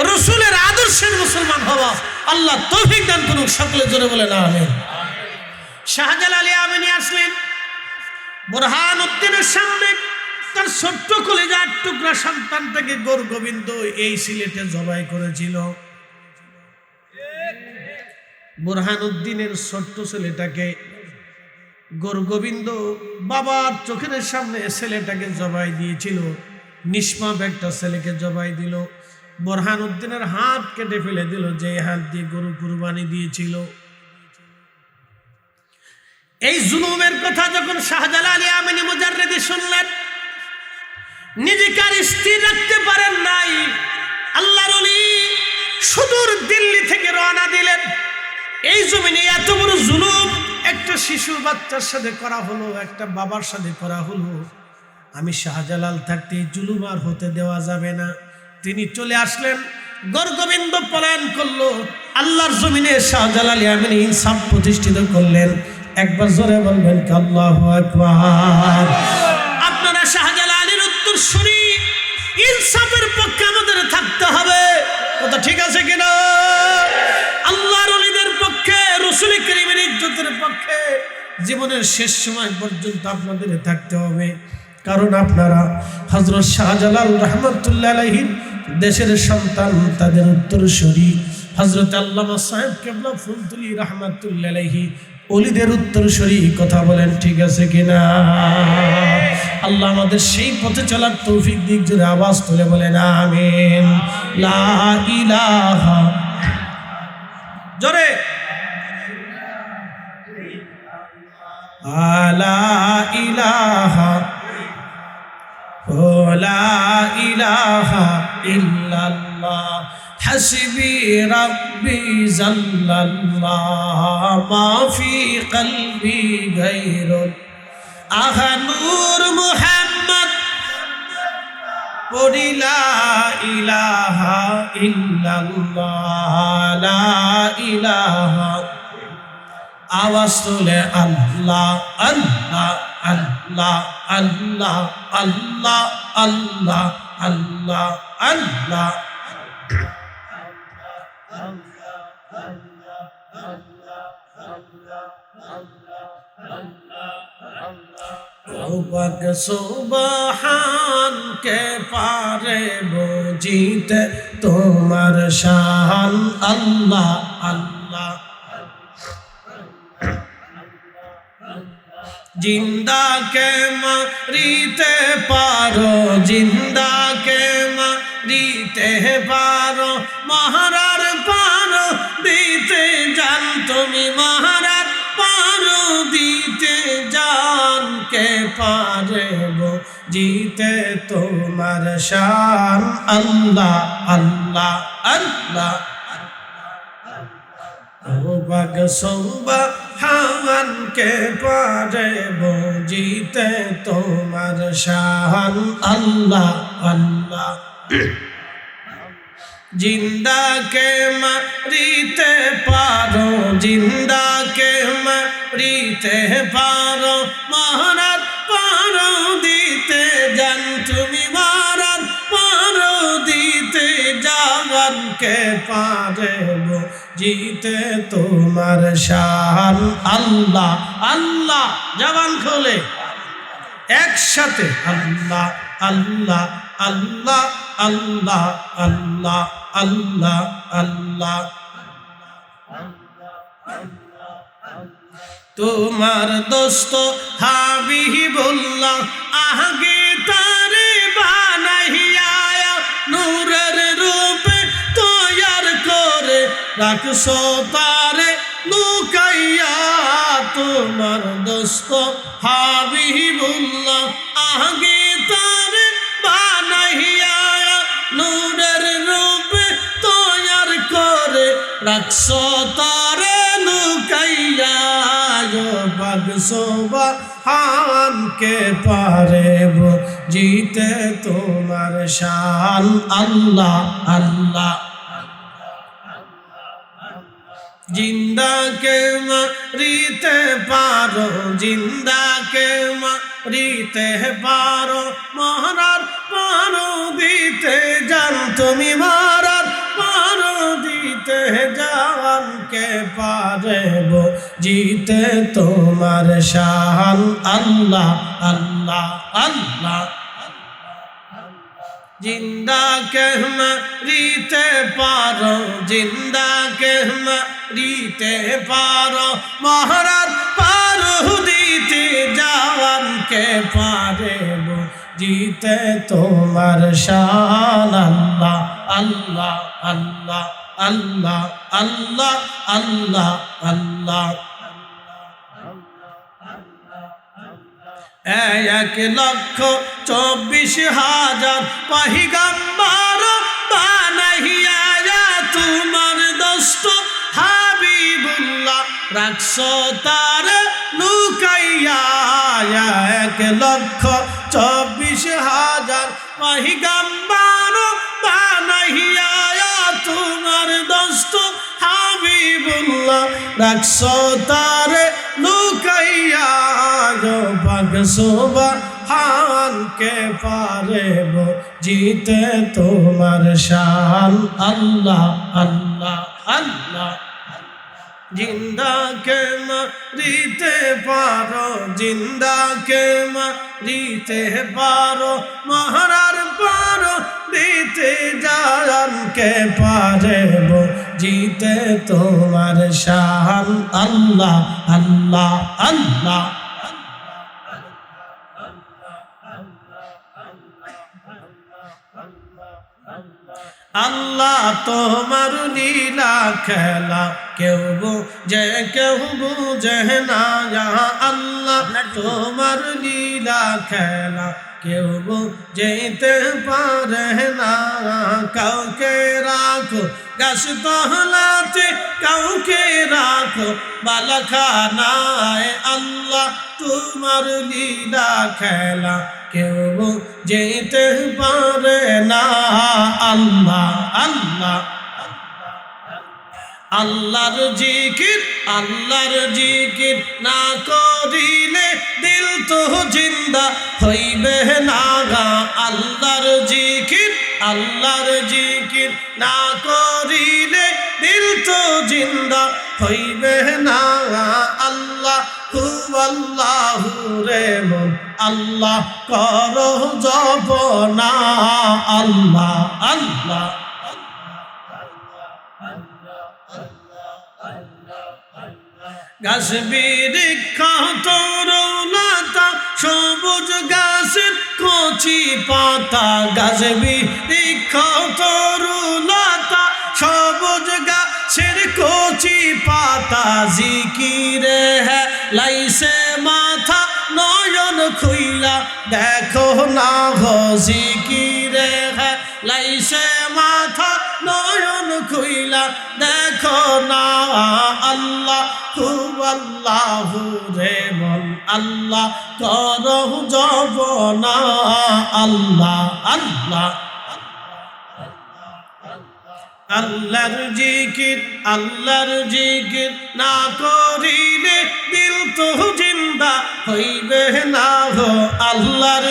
রাসূলের আদর্শের মুসলমান হব। আল্লাহ তৌফিক দান করুন। সকলে জোরে বলেন আমিন। শাহজালাল আমিনী আসলেন বুরহানুদ্দিনের সামনে, তার ছোট্ট কলিজার টুকরা সন্তানটাকে গৌর গোবিন্দ এই সিলেটে জবাই করেছিল। বুরহানুদ্দিনের ছোট্ট ছেলেটাকে গৌর গোবিন্দ বাবার চোখের সামনে ছেলেটাকে জবাই দিয়েছিল। নিষ্পাপ একটা ছেলেকে জবাই দিল। বুরহানুদ্দিনের হাত কেটে ফেলে দিল, যে হাত দিয়ে গরু কুরবানি দিয়েছিল। এই জুলুমের কথা যখন শাহজালাল আমিনী মুজাররিদি শুনলেন, নিজেকে আর স্থির রাখতে পারেন নাই। আল্লাহর ওলি সুদূর দিল্লি থেকে রওনা দিলেন। এই জমিনে এত বড় জুলুম একটা শিশু বাচ্চার সাথে করা হলো, একটা বাবার সাথে করা হলো। আমি শাহজালাল থাকতে জুলুম আর হতে দেওয়া যাবে না। তিনি চলে আসলেন, গৌর গোবিন্দ পলায়ন করলো। আল্লাহর জমিনে শাহজালাল আমিনী ইনসাফ প্রতিষ্ঠিত করলেন। একবার জোরে বলবেন কি আল্লাহু আকবার। আপনারা শাহজালালের উত্তরসূরি, ইনসাফের পক্ষে আমাদের থাকতে হবে, কথা ঠিক আছে কিনা? আল্লাহর ওলিদের পক্ষে, রাসূল কারীমের ইজ্জতের পক্ষে জীবনের শেষ সময় পর্যন্ত আপনাদের থাকতে হবে। কারণ আপনারা হযরত শাহজালাল রাহমাতুল্লাহ আলাইহির দেশের সন্তান, তাদের উত্তরসূরি। হযরত আল্লামা সাহেব কেবলা ফুলতুলি রাহমাতুল্লাহ আলাইহি ওলিদের উত্তরসূরি, কথা বলেন ঠিক আছে কিনা? আল্লাহ আমাদের সেই পথে চলার তৌফিক দিক, জোরে আওয়াজ তুলে বলেন আমিন। লা ইলাহা, জোরে লা ইলাহা লা ইলাহা ইল্লাল্লাহ হাসবি রাব্বি জাল্লাল্লাহ মা ফি কলবি গায়রুল আহা নূর মুহাম্মদ পড়ি লা ইলাহা ইল্লাল্লাহ লা ইলাহা, আওয়াজ তুলে আল্লাহ আল্লাহ আল্লাহ আল্লাহ আল্লাহ আল্লাহ আল্লাহ আল্লাহ। পাক সুবহান কে পারে বুঝিতে তোমার শান আল্লাহ আল্লাহ। জিন্দা কে মারিতে পারো, জিন্দা কে মারিতে পারো, মহারার পারো দিতে জান তুমি, মহারার পারো দিতে জান কে পারে জিতে তোমার শান আল্লাহ আল্লাহ আল্লাহ। পাক সুবহান কে পারে বুঝিতে তোমার শান আল্লাহ আল্লাহ। জিন্দা কে মারিতে পারো, জিন্দা কে মারিতে পারো, মহারাজ পারো দিতে জান তুমি, মহারাজ পারো দিতে জান কে পারে জিতে তোমার শান আল্লাহ আল্লাহ। জবান খোলে একসাথে আল্লাহ আল্লাহ আল্লাহ আল্লাহ আল্লাহ আল্লাহ আল্লাহ। তোমার দোস্ত হাবিবুল্লাহ আগে তারে বানাইয়া নূরের রূপে তৈয়ার করে রাখছো তারে লুকাইয়া। তোমার দোস্ত হাবিবুল্লাহ আগে তারে বানাইয়া নূরের রূপে তৈয়ার করে রাখছো তারে লুকাইয়া। পাক সুবহান কে পারে জিতে তোমার শান আল্লাহ আল্লাহ। জিন্দা কে মারিতে পারো, জিন্দা কে মারিতে পারো, মহারাজ পারো দিতে জান তুমি, মহারাজ পারো দিতে জান কে পারে জিতে তোমার শান আল্লাহ আল্লাহ আল্লাহ। জিন্দা কে মারিতে পারো, জিন্দা কে মারিতে পারো, মহারাজ পারো দিতে জান কে পারে জিতে তোমার শান আল্লাহ আল্লাহ আল্লাহ আল্লাহ আল্লাহ আল্লাহ আল্লাহ। 1,24,000 পয়গম্বর বানাইয়া তোমার দোস্ত হাবিবুল্লাহ রাখছো তারে লুকাইয়া। 1,24,000 পয়গম্বর বানাইয়া তোমার দোস্ত হাবিবুল্লাহ রাখছো তারে লুকাইয়া। সুবহান কে পারে জিতে তোমার শান আল্লাহ আল্লাহ আল্লাহ জিন্দা কে মারিতে পারো জিন্দা কে মারিতে পারো মহারার পারো দিতে জান কে পারে জিতে তোমার শান আল্লাহ আল্লাহ আল্লাহ আল্লাহ তোমার লীলা খেলা কেউ বুঝে কেউ বুঝে না আল্লাহ তোমার লীলা খেলা কেউ বুঝতে পারে না কাউকে রাখো গাছ তহলাতে কাউকে রাখো বালাখানায় আল্লাহ তোমার লীলা খেলা কেউ যেতে পারে না আল্লাহ আল্লাহ আল্লাহর জিকির না করিলে দিল তো জিন্দা হইবে না আল্লাহর জিকির না করিলে দিল তো জিন্দা হইবে না আল্লাহ আল্লাহু রে মন আল্লাহ করো জপনা আল্লাহ আল্লাহ গাছ বৃক্ষ তরুলতা সবুজ গাছের কচি পাতা গাছ বৃক্ষ তরুলতা সবুজ গাছের কচি পাতা জিকিরে হ্যাঁ লাইসে মাথা নয়ন খুইলা দেখো না গো জিকিরে হ্যাঁ লাইসে মাথা নয়ন খুইলা দেখো না আল্লাহ আল্লাহু রে মন আল্লাহ করো জপনা আল্লাহ আল্লাহ আল্লাহর জিকির না করিলে দিল তো জিন্দা হইবে না গো আল্লাহর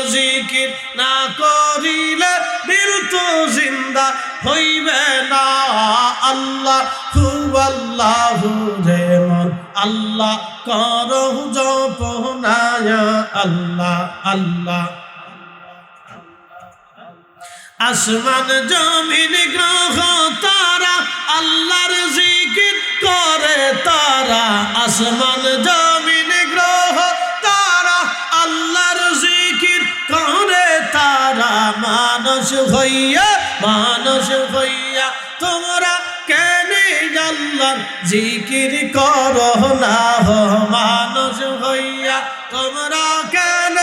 জিকির না করিলে দিল তো জিন্দা হইবে না আল্লাহ আল্লাহু রে মন আল্লাহ করো জপনা আল্লাহ আল্লাহ আসমান জমিন গ্রহ তারা আল্লাহর জিকির করে তারা আসমান জমিন গ্রহ তারা আল্লাহর জিকির করে তারা মানুষ হইয়া তোমরা কেন আল্লাহর জিকির করো না মানুষ হইয়া তোমরা কেন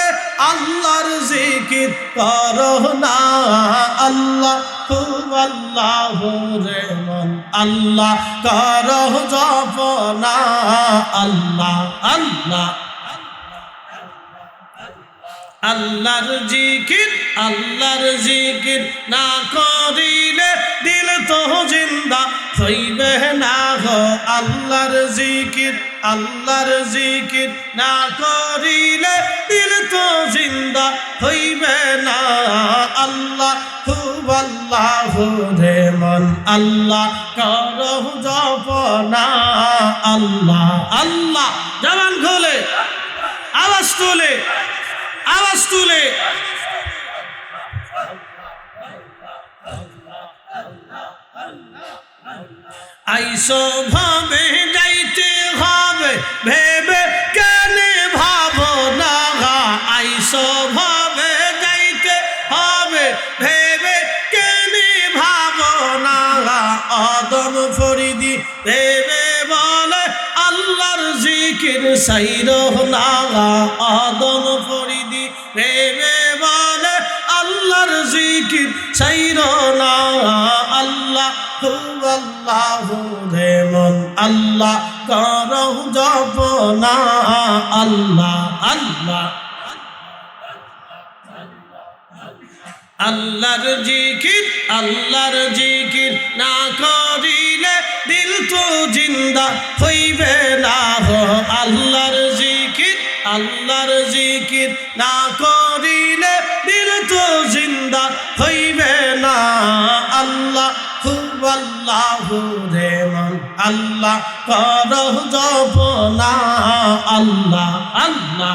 আল্লাহর জিকির করো না আল্লাহ আল্লাহু রে মন আল্লাহ করো জপনা আল্লাহ আল্লাহ আল্লাহর জিকির না করিলে দিল তো জিন্দা হইবে না গো আল্লাহর জিকির না করিলে দিল তো জিন্দা হইবে না আল্লাহ আল্লাহু রে মন আল্লাহ করো জপনা আল্লাহ আল্লাহ জবান খোলে আওয়াজ তুলে আইসো ভাবে যাইতে হবে ভেবে কেন ভাবো না আইসো ভাবে যাইতে হবে ভেবে কেন ভাবো না আদম ফরিদি ভেবে বলে আল্লাহর জিকির সাইরো না আদম ফরিদি ভেবে বলে আল্লাহর জিকির সাইরো না আল্লাহ আল্লাহু রে মন আল্লাহ করো জপনা আল্লাহ আল্লাহ আল্লাহর জিকির না করিলে দিল তো জিন্দা হইবে না আল্লাহর জিকির আল্লাহর জিকির না করিলে দিল তো জিন্দা হইবে না। আল্লাহ আল্লাহু রে মন আল্লাহ করো জপনা, আল্লাহ আল্লাহ